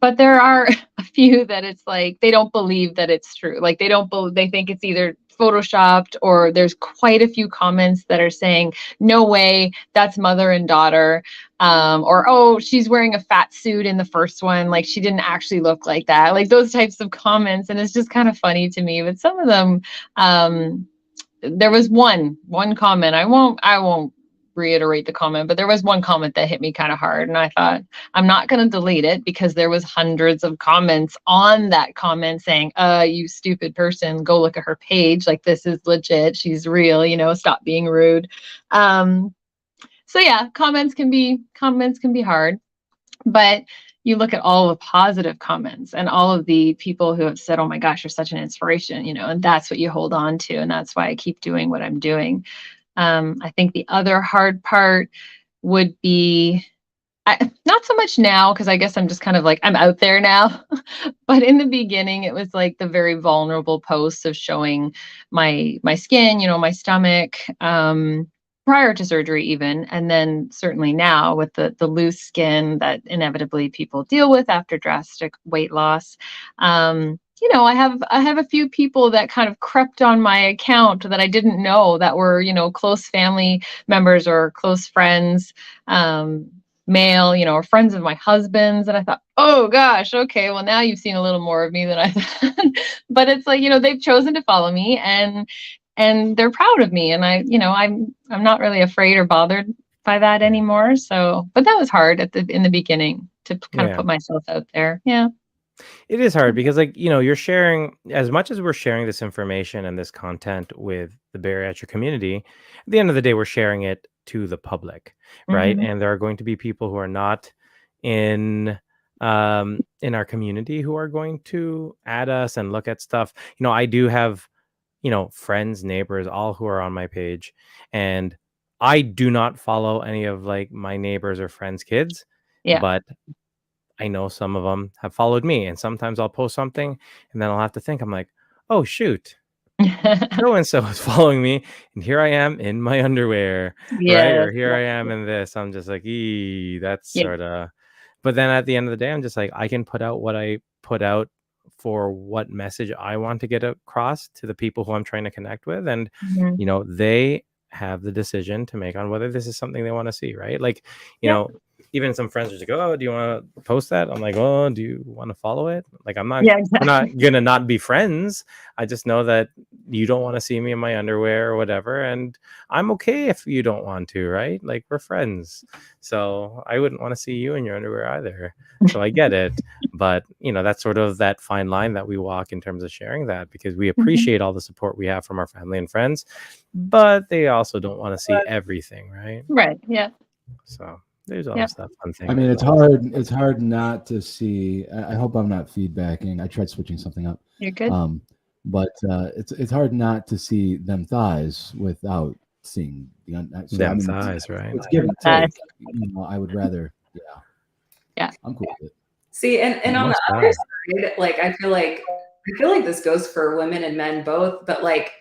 Speaker 5: But there are a few that it's like they don't believe that it's true. Like they think it's either photoshopped, or there's quite a few comments that are saying, no way, that's mother and daughter. Or, oh, she's wearing a fat suit in the first one. Like she didn't actually look like that. Like those types of comments. And it's just kind of funny to me. But some of them, there was one comment. I won't reiterate the comment, but there was one comment that hit me kind of hard, and I thought, I'm not going to delete it because there was hundreds of comments on that comment saying, you stupid person, go look at her page, like this is legit, she's real, stop being rude. So yeah, comments can be hard, but you look at all the positive comments and all of the people who have said, oh my gosh, you're such an inspiration, and that's what you hold on to, and that's why I keep doing what I'm doing. I think the other hard part would be, not so much now, because I guess I'm just kind of like, I'm out there now. But in the beginning, it was like the very vulnerable posts of showing my skin, my stomach, prior to surgery even. And then certainly now with the loose skin that inevitably people deal with after drastic weight loss. I have a few people that kind of crept on my account that I didn't know that were, close family members or close friends, male, or friends of my husband's. And I thought, oh gosh, okay, well now you've seen a little more of me than I thought. But it's like, they've chosen to follow me and they're proud of me. And I'm not really afraid or bothered by that anymore. So, but that was hard in the beginning to kind of put myself out there. Yeah.
Speaker 2: It is hard because, like, you're sharing, as much as we're sharing this information and this content with the bariatric community, at the end of the day, we're sharing it to the public, right? And there are going to be people who are not in our community who are going to add us and look at stuff. I do have, friends, neighbors, all who are on my page, and I do not follow any of like my neighbors or friends' kids, but I know some of them have followed me, and sometimes I'll post something and then I'll have to think, I'm like, oh shoot, so-and-so is following me, and here I am in my underwear, right? Or here I am in this. I'm just like, that's sort of, but then at the end of the day, I'm just like, I can put out what I put out for what message I want to get across to the people who I'm trying to connect with. And, they have the decision to make on whether this is something they want to see, right? Like, even some friends are just go, oh, do you want to post that? I'm like, oh, do you want to follow it? Like, I'm not,
Speaker 5: Yeah,
Speaker 2: we're not
Speaker 5: exactly.
Speaker 2: gonna not be friends. I just know that you don't want to see me in my underwear or whatever, and I'm okay if you don't want to, right? Like, we're friends, so I wouldn't want to see you in your underwear either. So I get it, but that's sort of that fine line that we walk in terms of sharing that, because we
Speaker 5: Mhm.
Speaker 2: appreciate all the support we have from our family and friends, but they also don't want to see everything, right?
Speaker 5: Right. Yeah.
Speaker 2: So there's
Speaker 5: Yep.
Speaker 2: always that fun thing.
Speaker 3: I mean,
Speaker 2: with
Speaker 3: it's
Speaker 2: that.
Speaker 3: hard. It's hard not to see. I hope I'm not feedbacking. I tried switching something up.
Speaker 5: You're good.
Speaker 3: But it's hard not to see them thighs without seeing the. So I
Speaker 2: Them
Speaker 3: mean,
Speaker 2: thighs, right?
Speaker 3: it's give and
Speaker 5: Nice.
Speaker 3: take. I would rather. Yeah,
Speaker 5: Yeah.
Speaker 3: I'm cool with it.
Speaker 4: See, and on the
Speaker 2: Most
Speaker 4: other
Speaker 2: guys.
Speaker 4: side, like I feel like this goes for women and men both, but like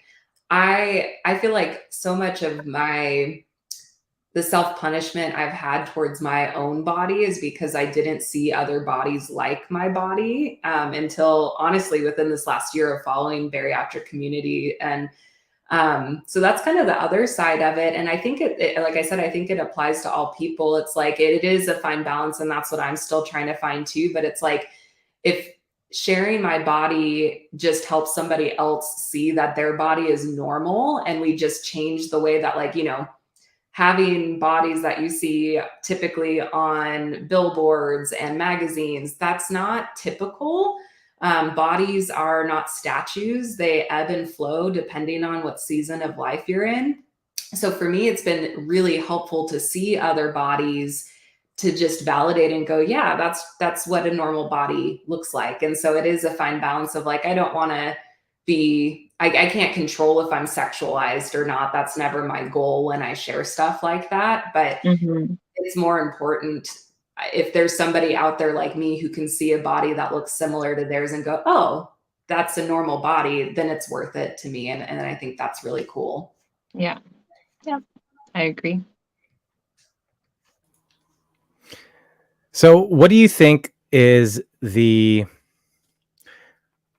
Speaker 4: I feel like so much of the self-punishment I've had towards my own body is because I didn't see other bodies like my body until honestly within this last year of following bariatric community. And so that's kind of the other side of it. And I think like I said, I think it applies to all people. It's like it is a fine balance, and that's what I'm still trying to find too. But it's like if sharing my body just helps somebody else see that their body is normal, and we just change the way that, like, having bodies that you see typically on billboards and magazines, that's not typical. Bodies are not statues. They ebb and flow depending on what season of life you're in. So for me, it's been really helpful to see other bodies, to just validate and go, yeah, that's what a normal body looks like. And so it is a fine balance of like, I don't want to I can't control if I'm sexualized or not. That's never my goal when I share stuff like that. But
Speaker 5: Mhm.
Speaker 4: it's more important if there's somebody out there like me who can see a body that looks similar to theirs and go, oh, that's a normal body, then it's worth it to me. And I think that's really cool.
Speaker 5: Yeah. Yeah. I agree.
Speaker 2: So what do you think is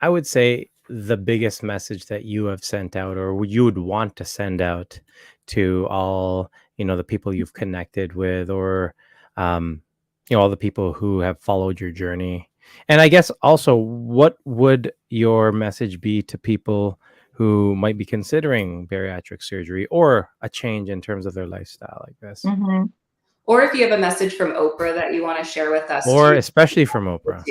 Speaker 2: I would say, the biggest message that you have sent out, or you would want to send out to all, the people you've connected with, or, all the people who have followed your journey? And I guess also, what would your message be to people who might be considering bariatric surgery or a change in terms of their lifestyle like this?
Speaker 5: Mhm.
Speaker 4: Or if you have a message from Oprah that you want to share with us
Speaker 2: Or
Speaker 4: too.
Speaker 2: especially from Oprah.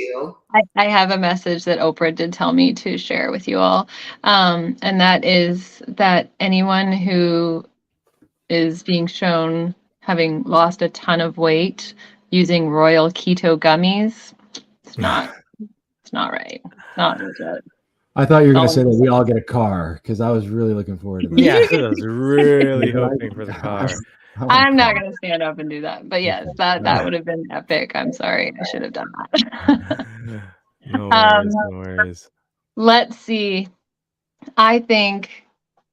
Speaker 5: I have a message that Oprah did tell me to share with you all. And that is that anyone who is being shown having lost a ton of weight using royal keto gummies, it's not right. It's not legit.
Speaker 3: I thought you were going to
Speaker 5: All
Speaker 3: say
Speaker 5: I'm
Speaker 3: that we
Speaker 5: saying.
Speaker 3: all get a car, because I was really looking forward to that.
Speaker 2: Yeah, I was really
Speaker 3: Right?
Speaker 2: hoping for the car.
Speaker 3: I want a
Speaker 5: I'm not
Speaker 3: car.
Speaker 5: going to stand up and do that. But yes, that
Speaker 3: No.
Speaker 5: would have been epic. I'm sorry. I should have done that.
Speaker 2: No worries,
Speaker 5: Um,
Speaker 2: no worries.
Speaker 5: let's see. I think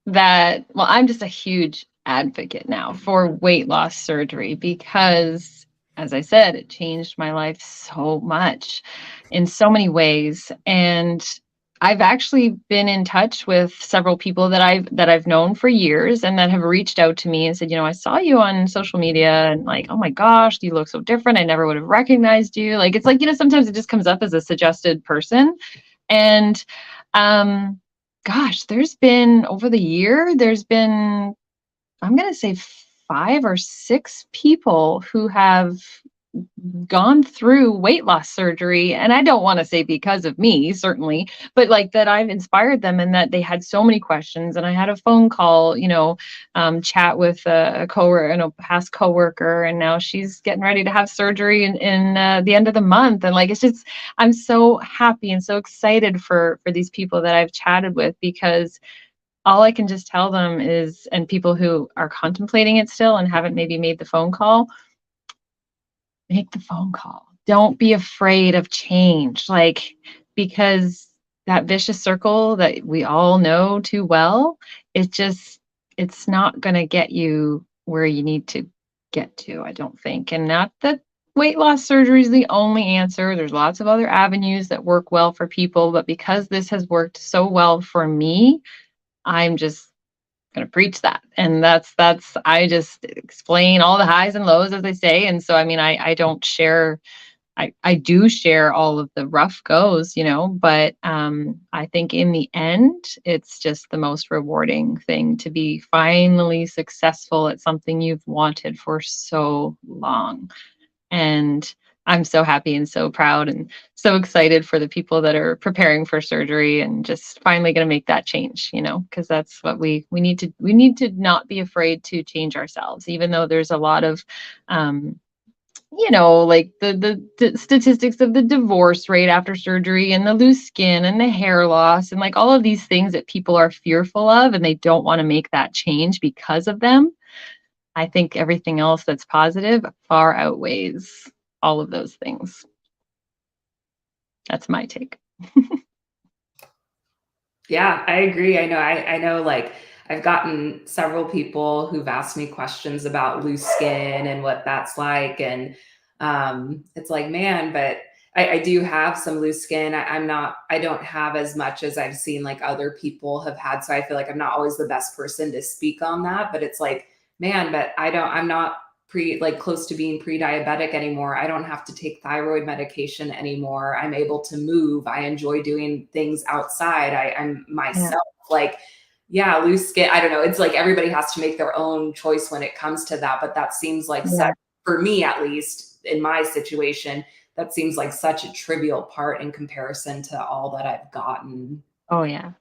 Speaker 5: that, well, I'm just a huge advocate now for weight loss surgery because, as I said, it changed my life so much in so many ways. And I've actually been in touch with several people that I've known for years and that have reached out to me and said, I saw you on social media and like, oh my gosh, you look so different. I never would have recognized you. Like, it's like, sometimes it just comes up as a suggested person. And gosh, over the year, I'm going to say 5 or 6 people who have gone through weight loss surgery. And I don't want to say because of me, certainly, but like that I've inspired them and that they had so many questions. And I had a phone call, chat with a past coworker, and now she's getting ready to have surgery in the end of the month. And like, it's just, I'm so happy and so excited for these people that I've chatted with, because all I can just tell them is, and people who are contemplating it still and haven't maybe made the phone call, make the phone call. Don't be afraid of change. Like, because that vicious circle that we all know too well, it's not going to get you where you need to get to, I don't think. And not that weight loss surgery is the only answer. There's lots of other avenues that work well for people, but because this has worked so well for me, I'm just going to preach that. And that's, I just explain all the highs and lows, as they say. And so, I mean, I don't share, I do share all of the rough goes, you know, but I think in the end, it's just the most rewarding thing to be finally successful at something you've wanted for so long. And I'm so happy and so proud and so excited for the people that are preparing for surgery and just finally going to make that change, you know, because that's what we need to not be afraid to change ourselves, even though there's a lot of, you know, like the statistics of the divorce rate after surgery and the loose skin and the hair loss and like all of these things that people are fearful of and they don't want to make that change because of them. I think everything else that's positive far outweighs all of those things. That's my take.
Speaker 4: Yeah, I agree. I know like I've gotten several people who've asked me questions about loose skin and what that's like. And it's like, man, but I do have some loose skin. I don't have as much as I've seen like other people have had. So I feel like I'm not always the best person to speak on that, but it's like, man, but I'm not close to being pre-diabetic anymore. I don't have to take thyroid medication anymore. I'm able to move. I enjoy doing things outside. I'm myself. Like, yeah, loose skin. I don't know. It's like everybody has to make their own choice when it comes to that. But that seems like for me, at least in my situation, that seems like such a trivial part in comparison to all that I've gotten.
Speaker 5: Oh yeah.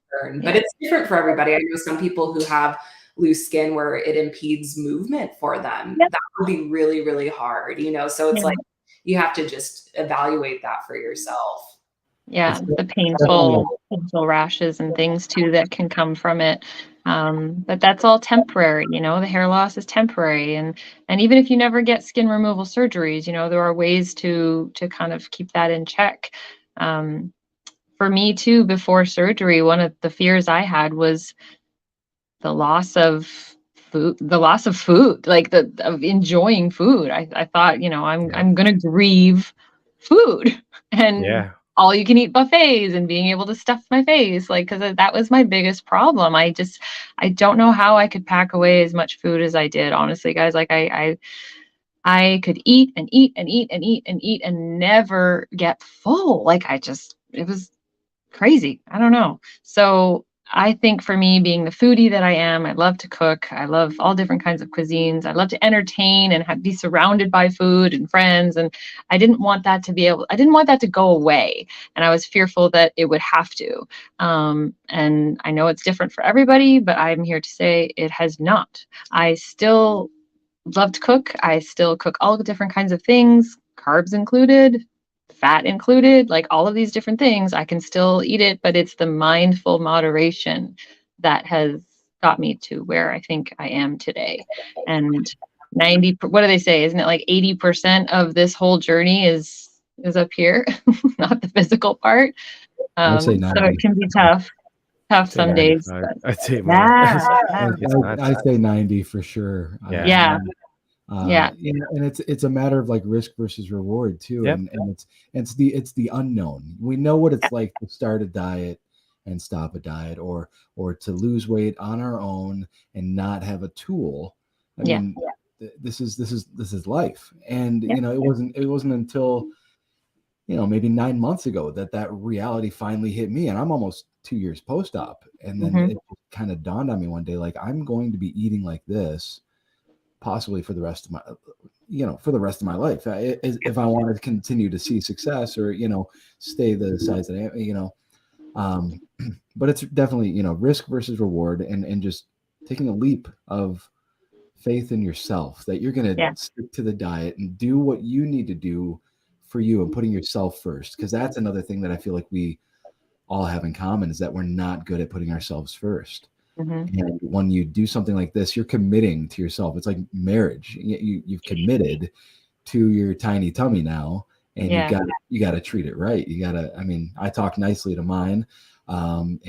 Speaker 4: But it's different for everybody. I know some people who have loose skin where it impedes movement for them. That would be really, really hard, you know? So it's like, you have to just evaluate that for yourself.
Speaker 5: Yeah. The painful rashes and things too, that can come from it. But that's all temporary, you know, the hair loss is temporary. And even if you never get skin removal surgeries, you know, there are ways to kind of keep that in check. For me too, before surgery, one of the fears I had was the loss of food, like of enjoying food. I thought, you know, I'm going to grieve food and all you can eat buffets and being able to stuff my face, like, because that was my biggest problem. I don't know how I could pack away as much food as I did, honestly, guys. Like I could eat and eat and eat and eat and eat and never get full. Like it was crazy. I don't know. So I think for me, being the foodie that I am, I love to cook. I love all different kinds of cuisines. I love to entertain and be surrounded by food and friends. And I didn't want that to go away. And I was fearful that it would have to. And I know it's different for everybody, but I'm here to say it has not. I still love to cook. I still cook all the different kinds of things, carbs included, fat included, like all of these different things. I can still eat it, but it's the mindful moderation that has got me to where I think I am today. And what do they say? Isn't it like 80% of this whole journey is up here, not the physical part? So it can be tough some days.
Speaker 2: I'd say more.
Speaker 3: I say 90 for sure.
Speaker 5: Yeah.
Speaker 3: And it's a matter of like risk versus reward too. And it's the unknown. We know what it's like to start a diet and stop a diet, or to lose weight on our own and not have a tool. I mean, this is life. And you know, it wasn't until, you know, maybe 9 months ago that reality finally hit me. And I'm almost 2 years post-op. And then it kind of dawned on me one day, like, I'm going to be eating like this possibly for the rest of my life, if I want to continue to see success, or, you know, stay the size that I am, you know. But it's definitely, you know, risk versus reward, and just taking a leap of faith in yourself that you're going to stick to the diet and do what you need to do for you, and putting yourself first. Because that's another thing that I feel like we all have in common, is that we're not good at putting ourselves first. And when you do something like this, you're committing to yourself. It's like marriage. You've committed to your tiny tummy now, and you got to treat it right. You got to. I mean, I talk nicely to mine, and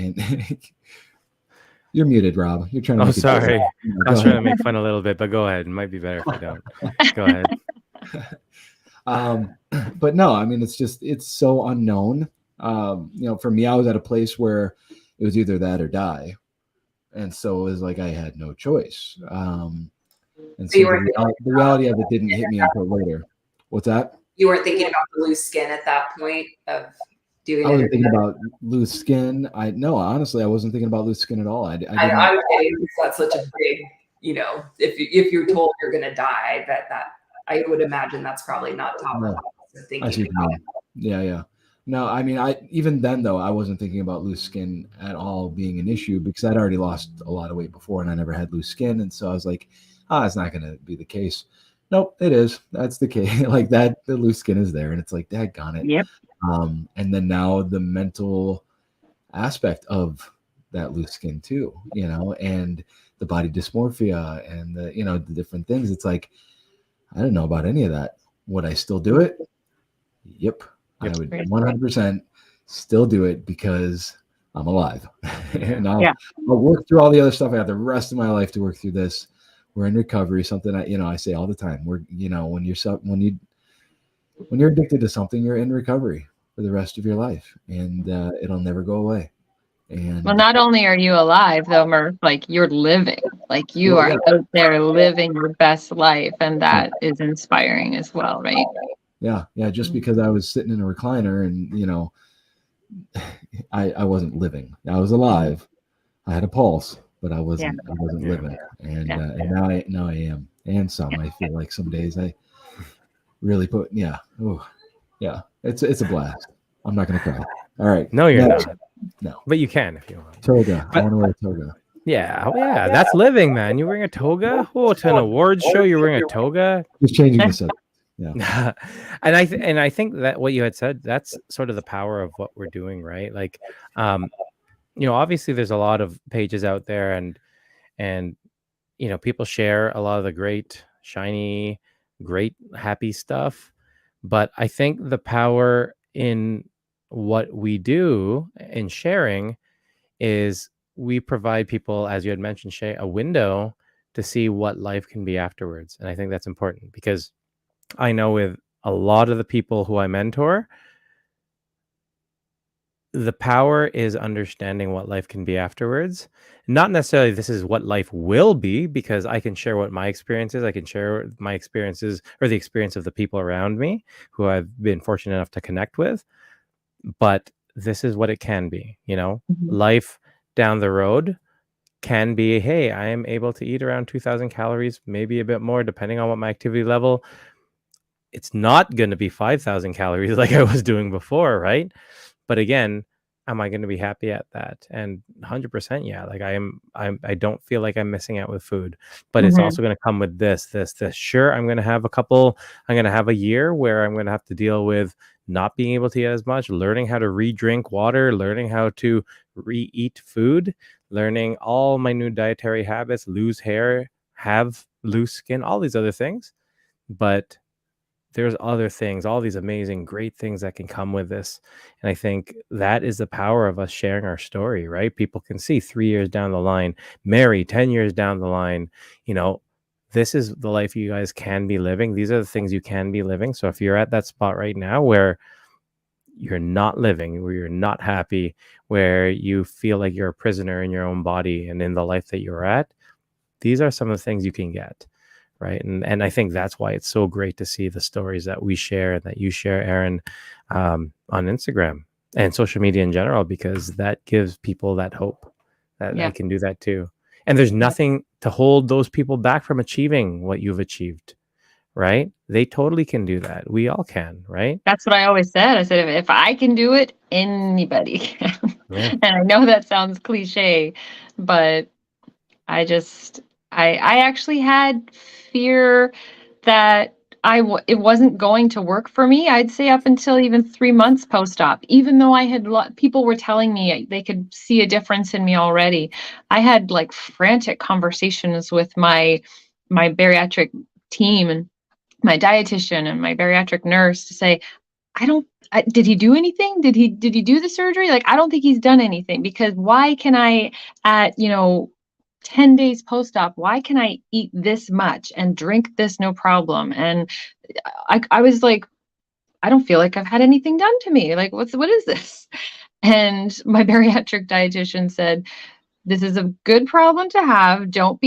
Speaker 3: you're muted, Rob. You're trying to.
Speaker 2: Oh, sorry. I was trying to make fun a little bit, but go ahead. It might be better if I don't. Go ahead.
Speaker 3: But no, I mean, it's so unknown. You know, for me, I was at a place where it was either that or die. And so it was like I had no choice. And
Speaker 4: So
Speaker 3: so
Speaker 4: you weren't
Speaker 3: the reality of it didn't hit me until later. What's that?
Speaker 4: you weren't thinking about the loose skin at that point of doing
Speaker 3: I
Speaker 4: it.
Speaker 3: wasn't thinking about loose skin. No, honestly, I wasn't thinking about loose skin at all. I didn't.
Speaker 4: I was kidding. It's not such a big, if you're told you're going to die, that I would imagine that's probably not top of
Speaker 3: No,
Speaker 4: the list of
Speaker 3: I
Speaker 4: thinking
Speaker 3: see what you
Speaker 4: about.
Speaker 3: mean. Yeah, yeah. No, I mean, even then though, I wasn't thinking about loose skin at all being an issue because I'd already lost a lot of weight before and I never had loose skin, and so I was like, it's not going to be the case. Nope, it is. That's the case. Like that, the loose skin is there, and it's like, daggone it.
Speaker 5: Yep.
Speaker 3: And then now the mental aspect of that loose skin too, and the body dysmorphia and the different things. It's like, I didn't know about any of that. Would I still do it? Yep. I would 100% still do it because I'm alive. And I'll work through all the other stuff. I have the rest of my life to work through this. We're in recovery. Something I say all the time. When you're addicted to something, you're in recovery for the rest of your life, and it'll never go away. And
Speaker 5: well, not only are you alive though, Murph, like you're living, like you are out there living your best life, and that is inspiring as well, right?
Speaker 3: Yeah. Just because I was sitting in a recliner and I wasn't living. I was alive. I had a pulse, but I wasn't living. And now I am. And some I feel like some days I really it's a blast. I'm not gonna cry. All right.
Speaker 2: No, you're not.
Speaker 3: No.
Speaker 2: But you can if you want.
Speaker 3: Toga. I want to wear a toga.
Speaker 2: Yeah. Oh, yeah. That's living, man. You wearing a toga? Oh, to an awards show, you're wearing a toga?
Speaker 3: Just changing the subject. Yeah.
Speaker 2: And I think that what you had said, that's sort of the power of what we're doing, right? Like, obviously there's a lot of pages out there and people share a lot of the great, shiny, great, happy stuff. But I think the power in what we do in sharing is we provide people, as you had mentioned, Shay, a window to see what life can be afterwards. And I think that's important because I know with a lot of the people who I mentor, the power is understanding what life can be afterwards. Not necessarily this is what life will be, because I can share what my experience is. I can share my experiences or the experience of the people around me who I've been fortunate enough to connect with. But this is what it can be, Life down the road can be, hey, I am able to eat around 2,000 calories, maybe a bit more, depending on what my activity level. It's not going to be 5,000 calories like I was doing before, right? But again, am I going to be happy at that? And 100%, yeah. Like I don't feel like I'm missing out with food, but it's also going to come with this. Sure, I'm going to have a year where I'm going to have to deal with not being able to eat as much, learning how to re-drink water, learning how to re-eat food, learning all my new dietary habits, lose hair, have loose skin, all these other things. But there's other things, all these amazing, great things that can come with this. And I think that is the power of us sharing our story, right? People can see 3 years down the line, Mary, 10 years down the line, this is the life you guys can be living. These are the things you can be living. So if you're at that spot right now where you're not living, where you're not happy, where you feel like you're a prisoner in your own body and in the life that you're at, these are some of the things you can get. Right. And I think that's why it's so great to see the stories that we share and that you share, Erin, on Instagram and social media in general, because that gives people that hope that I can do that too. And there's nothing to hold those people back from achieving what you've achieved. Right. They totally can do that. We all can. Right.
Speaker 5: That's what I always said. I said, if I can do it, anybody can. And I know that sounds cliche, but I actually had fear that it wasn't going to work for me. I'd say up until even 3 months post-op, even though I had people were telling me they could see a difference in me already. I had like frantic conversations with my bariatric team and my dietitian and my bariatric nurse to say, did he do anything? Did he do the surgery? Like, I don't think he's done anything, because why can I at 10 days post-op, why can I eat this much and drink this no problem? And I was like, I don't feel like I've had anything done to me. Like, what is this? And my bariatric dietitian said, this is a good problem to have. Don't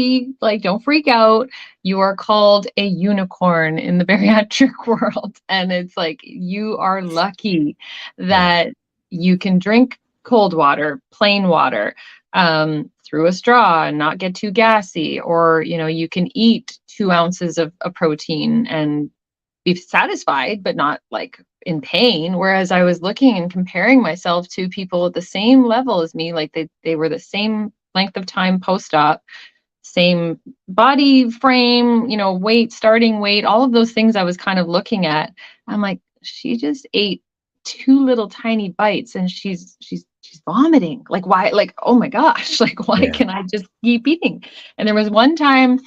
Speaker 5: freak out. You are called a unicorn in the bariatric world. And it's like, you are lucky that you can drink cold water, plain water, through a straw and not get too gassy, or, you can eat 2 ounces of a protein and be satisfied, but not like in pain. Whereas I was looking and comparing myself to people at the same level as me, like they were the same length of time post-op, same body frame, weight, starting weight, all of those things I was kind of looking at. I'm like, she just ate 2 little tiny bites and she's vomiting. Like, why? Like, oh my gosh, like, why can I just keep eating? And there was one time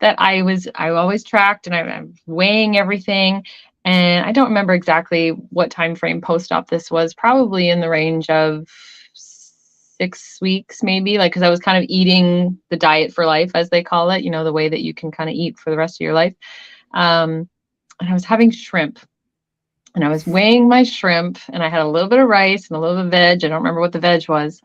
Speaker 5: that I always tracked and I'm weighing everything. And I don't remember exactly what time frame post-op this was, probably in the range of 6 weeks, maybe, like, because I was kind of eating the diet for life, as they call it, the way that you can kind of eat for the rest of your life. And I was having shrimp. And I was weighing my shrimp, and I had a little bit of rice and a little bit of veg. I don't remember what the veg was.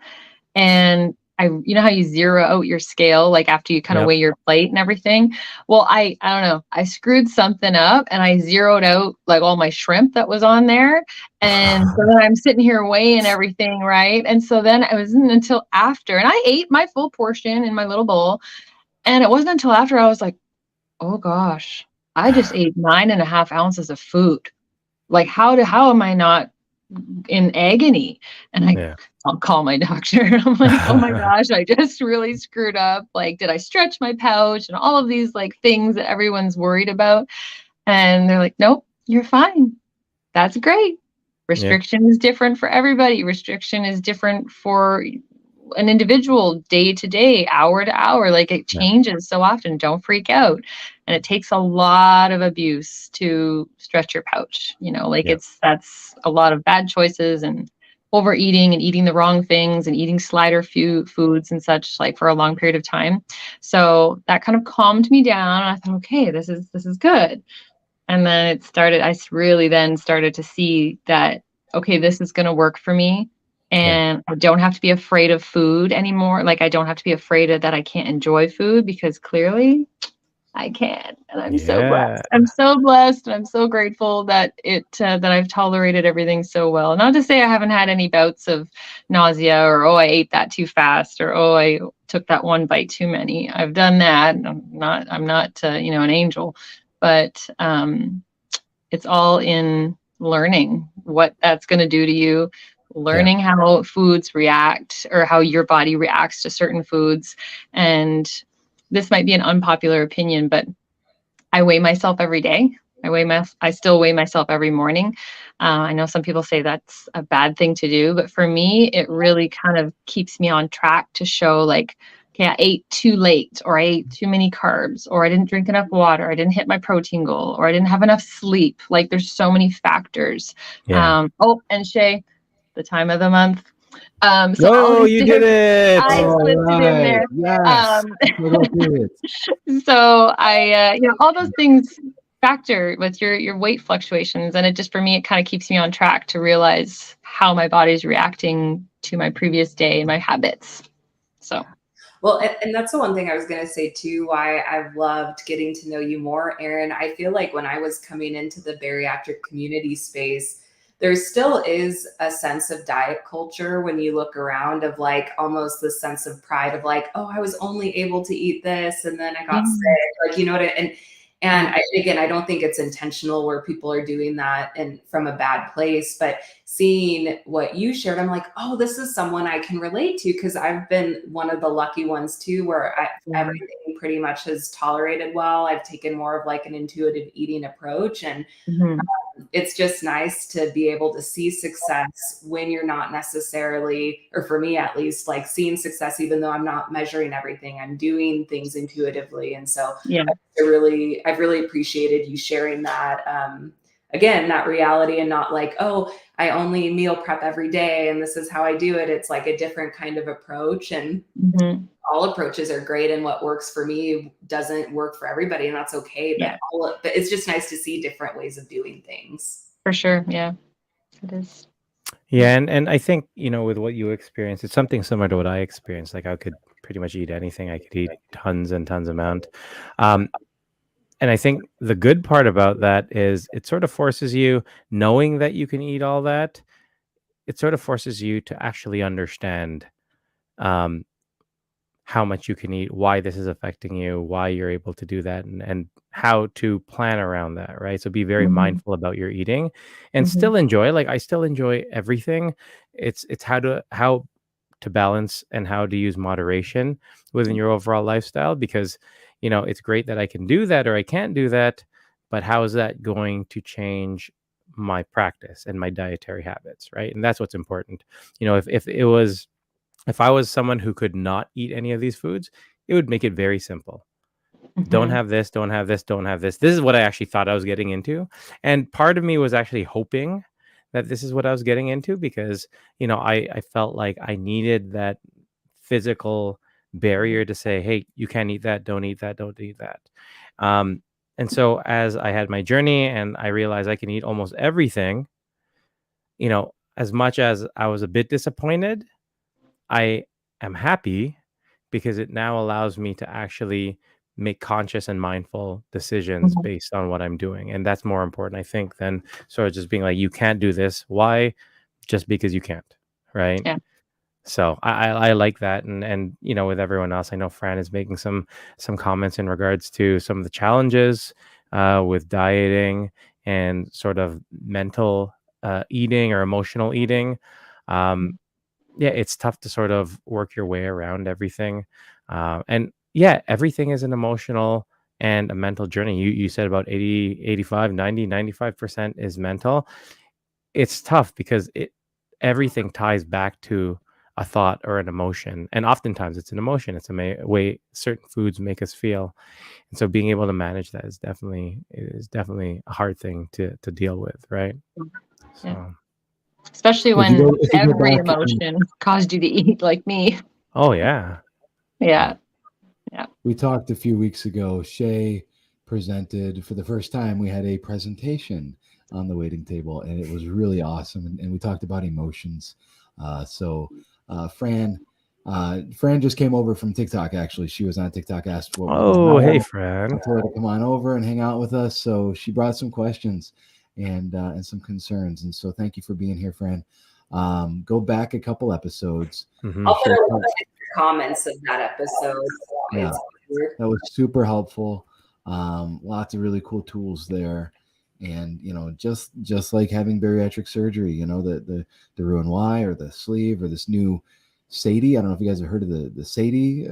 Speaker 5: And you know how you zero out your scale, like after you kind of weigh your plate and everything? Well, I don't know. I screwed something up and I zeroed out like all my shrimp that was on there. And so then I'm sitting here weighing everything, right? And so then it wasn't until after, and I ate my full portion in my little bowl. And it wasn't until after I was like, oh gosh, I just ate 9.5 ounces of food. Like, how am I not in agony? And I'll call my doctor. I'm like, oh my gosh, I just really screwed up. Like, did I stretch my pouch? And all of these like things that everyone's worried about. And they're like, nope, you're fine. That's great. Restriction is different for everybody. Restriction is different for an individual, day to day, hour to hour. Like, it changes so often. Don't freak out. And it takes a lot of abuse to stretch your pouch. That's a lot of bad choices and overeating and eating the wrong things and eating slider foods and such, like, for a long period of time. So that kind of calmed me down. I thought, okay, this is good. And then I really then started to see that, okay, this is going to work for me. And I don't have to be afraid of food anymore. Like, I don't have to be afraid that I can't enjoy food, because clearly I can. And I'm so blessed. I'm so blessed. And I'm so grateful that that I've tolerated everything so well. Not to say I haven't had any bouts of nausea, or, oh, I ate that too fast, or, oh, I took that one bite too many. I've done that. I'm not an angel, but it's all in learning what that's going to do to you, learning how foods react, or how your body reacts to certain foods. And this might be an unpopular opinion, but I weigh myself every day. I still weigh myself every morning. I know some people say that's a bad thing to do, but for me, it really kind of keeps me on track to show, like, okay, I ate too late, or I ate too many carbs, or I didn't drink enough water, I didn't hit my protein goal, or I didn't have enough sleep. Like, there's so many factors. And Shay, the time of the month.
Speaker 2: So you did it!
Speaker 5: I slipped it in there.
Speaker 3: Yes.
Speaker 5: So I, all those things factor with your weight fluctuations, and for me, it kind of keeps me on track to realize how my body's reacting to my previous day and my habits. So.
Speaker 4: Well, and that's the one thing I was going to say too, why I've loved getting to know you more, Erin. I feel like when I was coming into the bariatric community space, there still is a sense of diet culture when you look around, of like almost the sense of pride of like, oh, I was only able to eat this and then I got sick. Like, what I don't think it's intentional where people are doing that and from a bad place, but seeing what you shared, I'm like, oh, this is someone I can relate to, because I've been one of the lucky ones too, where everything pretty much has tolerated well. I've taken more of like an intuitive eating approach, and it's just nice to be able to see success when you're not necessarily, or for me at least, like seeing success, even though I'm not measuring everything, I'm doing things intuitively. And so I've really appreciated you sharing that. Again, that reality, and not like, oh, I only meal prep every day and this is how I do it. It's like a different kind of approach, and all approaches are great. And what works for me doesn't work for everybody, and that's okay. But it's just nice to see different ways of doing things.
Speaker 5: For sure. Yeah, it is.
Speaker 2: Yeah. And I think, with what you experience, it's something similar to what I experienced. Like, I could pretty much eat anything. I could eat tons and tons amount. Um, and I think the good part about that is it sort of forces you, knowing that you can eat all that, it sort of forces you to actually understand um, how much you can eat, why this is affecting you, why you're able to do that, and how to plan around that, right? So be very
Speaker 5: Mhm.
Speaker 2: mindful about your eating and
Speaker 5: Mhm.
Speaker 2: still enjoy. Like I still enjoy everything. It's how to balance and how to use moderation within your overall lifestyle, because it's great that I can do that or I can't do that, but how is that going to change my practice and my dietary habits, right? And that's what's important. If I was someone who could not eat any of these foods, it would make it very simple. Don't
Speaker 5: Mhm.
Speaker 2: have this, don't have this, don't have this. This is what I actually thought I was getting into. And part of me was actually hoping that this is what I was getting into, because, I felt like I needed that physical barrier to say, hey, you can't eat that, don't eat that, don't eat that. Um, and so as I had my journey and I realized I can eat almost everything, as much as I was a bit disappointed, I am happy because it now allows me to actually make conscious and mindful decisions
Speaker 5: Mhm.
Speaker 2: based on what I'm doing. And that's more important, I think, than sort of just being like, you can't do this. Why? Just because you can't. Right.
Speaker 5: Yeah.
Speaker 2: So I like that. And with everyone else, I know Fran is making some comments in regards to some of the challenges with dieting and sort of mental eating or emotional eating. Um, yeah, it's tough to sort of work your way around everything. And yeah, everything is an emotional and a mental journey. You said about 80, 85, 90, 95% is mental. It's tough because everything ties back to a thought or an emotion. And oftentimes it's an emotion. It's a way certain foods make us feel. And so being able to manage that is definitely a hard thing to deal with, right?
Speaker 5: Yeah.
Speaker 2: So,
Speaker 5: Especially
Speaker 3: If you
Speaker 5: when
Speaker 3: go if you go
Speaker 5: every
Speaker 3: back
Speaker 5: emotion caused you to eat like me.
Speaker 2: oh yeah.
Speaker 5: Yeah. Yeah.
Speaker 3: We talked a few weeks ago. Shay presented for the first time. We had a presentation on the waiting table, and it was really awesome. And we talked about emotions. Fran, Fran just came over from TikTok. Actually, she was on TikTok. Asked what was going
Speaker 2: Oh, hey,
Speaker 3: on. I
Speaker 2: Fran.
Speaker 3: told her to come on over and hang out with us. So she brought some questions and some concerns. And so thank you for being here, Fran. Go back a couple episodes.
Speaker 2: Mhm.
Speaker 4: I'll put
Speaker 3: Shay
Speaker 4: a
Speaker 3: talked-
Speaker 4: comments of that episode. So
Speaker 3: yeah.
Speaker 4: it's weird.
Speaker 3: That was super helpful. Lots of really cool tools there, and just like having bariatric surgery, the Roux-en-Y or the sleeve or this new SATI. I don't know if you guys have heard of the SATI.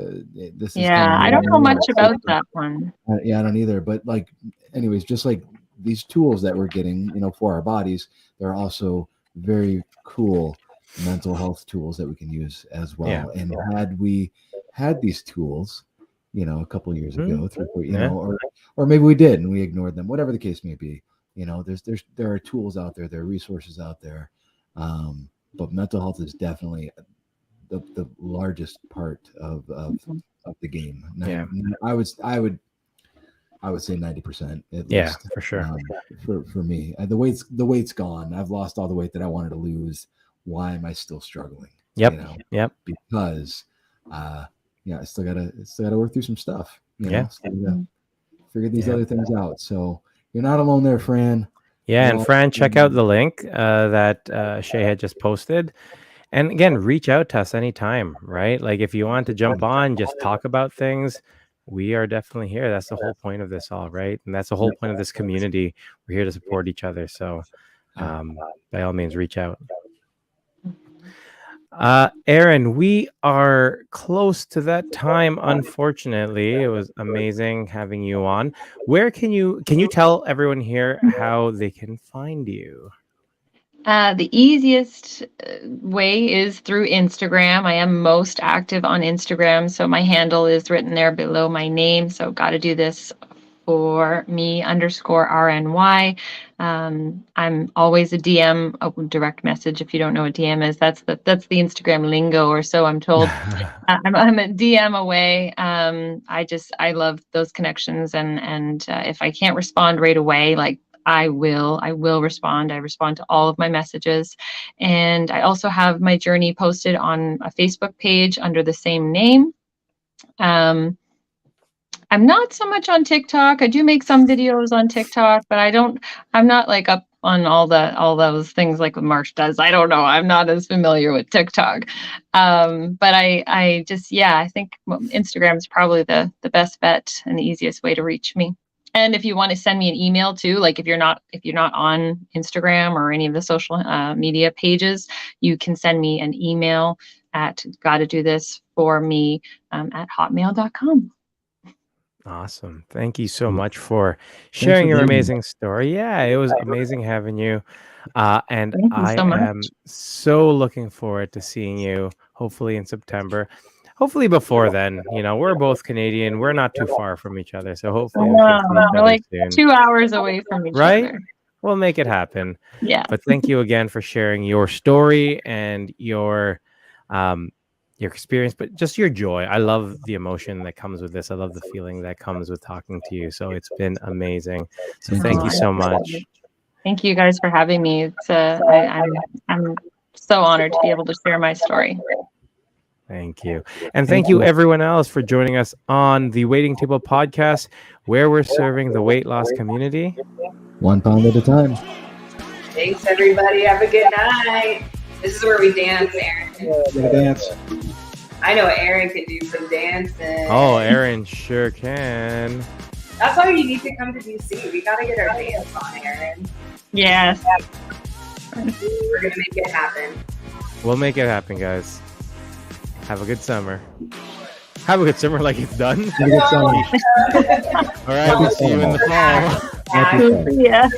Speaker 3: This is kind
Speaker 5: Yeah.
Speaker 3: of
Speaker 5: I
Speaker 3: new.
Speaker 5: don't know much about that one.
Speaker 3: Yeah, I don't either. But like, anyways, just like these tools that we're getting, for our bodies, there are also very cool mental health tools that we can use as
Speaker 2: Yeah.
Speaker 3: well. And had we had these tools, a couple of years
Speaker 2: Mm,
Speaker 3: ago, 3, 4,
Speaker 2: yeah.
Speaker 3: or maybe we did and we ignored them, whatever the case may be. There are tools out there, there are resources out there. But mental health is definitely the largest part of the game.
Speaker 2: Yeah.
Speaker 3: I would say 90% at
Speaker 2: Yeah,
Speaker 3: least.
Speaker 2: for sure.
Speaker 3: For me, the weight's gone. I've lost all the weight that I wanted to lose. Why am I still struggling?
Speaker 2: Yep. Yep.
Speaker 3: Because, I still gotta work through some stuff.
Speaker 2: Yeah.
Speaker 3: Still gotta figure these
Speaker 2: Yeah.
Speaker 3: other things out. So you're not alone there, Fran.
Speaker 2: Yeah.
Speaker 3: We're
Speaker 2: And
Speaker 3: all
Speaker 2: Fran, check out the link that Shay had just posted. And again, reach out to us anytime, right? Like if you want to jump on, just talk about things. We are definitely here. That's the whole point of this all, right? And that's the whole point of this community. We're here to support each other. So by all means, reach out. Erin, we are close to that time. Unfortunately, it was amazing having you on. Where can you tell everyone here how they can find you?
Speaker 5: The easiest way is through Instagram. I am most active on Instagram, so my handle is written there below my name. So got to do this for me _RNY. I'm always a DM, a direct message. If you don't know what DM is, that's the Instagram lingo, or so I'm told. I'm a DM away. I love those connections, and if I can't respond right away, like I will respond. I respond to all of my messages, and I also have my journey posted on a Facebook page under the same name. I'm not so much on TikTok. I do make some videos on TikTok, but I'm not like up on all those things like what Marsh does. I don't know. I'm not as familiar with TikTok. But I just, yeah, I think Instagram is probably the best bet and the easiest way to reach me. And if you want to send me an email too, like if you're not on Instagram or any of the social media pages, you can send me an email at gottodothisforme at hotmail.com.
Speaker 2: Awesome. Thank you so much for sharing your amazing story. Yeah, it was amazing having you. And
Speaker 5: Thank you so much.
Speaker 2: am so looking forward to seeing you hopefully in September. Hopefully before then, we're both Canadian. We're not too far from each other. So hopefully we can see each
Speaker 5: We're
Speaker 2: other
Speaker 5: like
Speaker 2: soon.
Speaker 5: 2 hours away from each
Speaker 2: Right?
Speaker 5: other.
Speaker 2: We'll make it happen.
Speaker 5: Yeah.
Speaker 2: But thank you again for sharing your story and your experience, but just your joy. I love the emotion that comes with this. I love the feeling that comes with talking to you. So it's been amazing. So thank you so much.
Speaker 5: Thank you guys for having me. It's I'm so honored to be able to share my story.
Speaker 2: Thank you. And thank you everyone else for joining us on the Waiting Table podcast, where we're serving the weight loss community
Speaker 3: 1 pound at a time.
Speaker 4: Thanks, everybody. Have a good night. This is where we dance, Erin.
Speaker 3: Yeah, dance.
Speaker 4: I know Erin can do some dancing.
Speaker 2: Oh, Erin sure can.
Speaker 4: That's why you need to come to DC. We got to get our dance on, Erin.
Speaker 5: Yes.
Speaker 4: We're going to make it happen.
Speaker 2: We'll make it happen, guys. Have a good summer. Have a good summer like it's done.
Speaker 3: Have a good summer.
Speaker 2: All right, we'll see you in the fall.
Speaker 3: Happy summer.
Speaker 5: Yeah.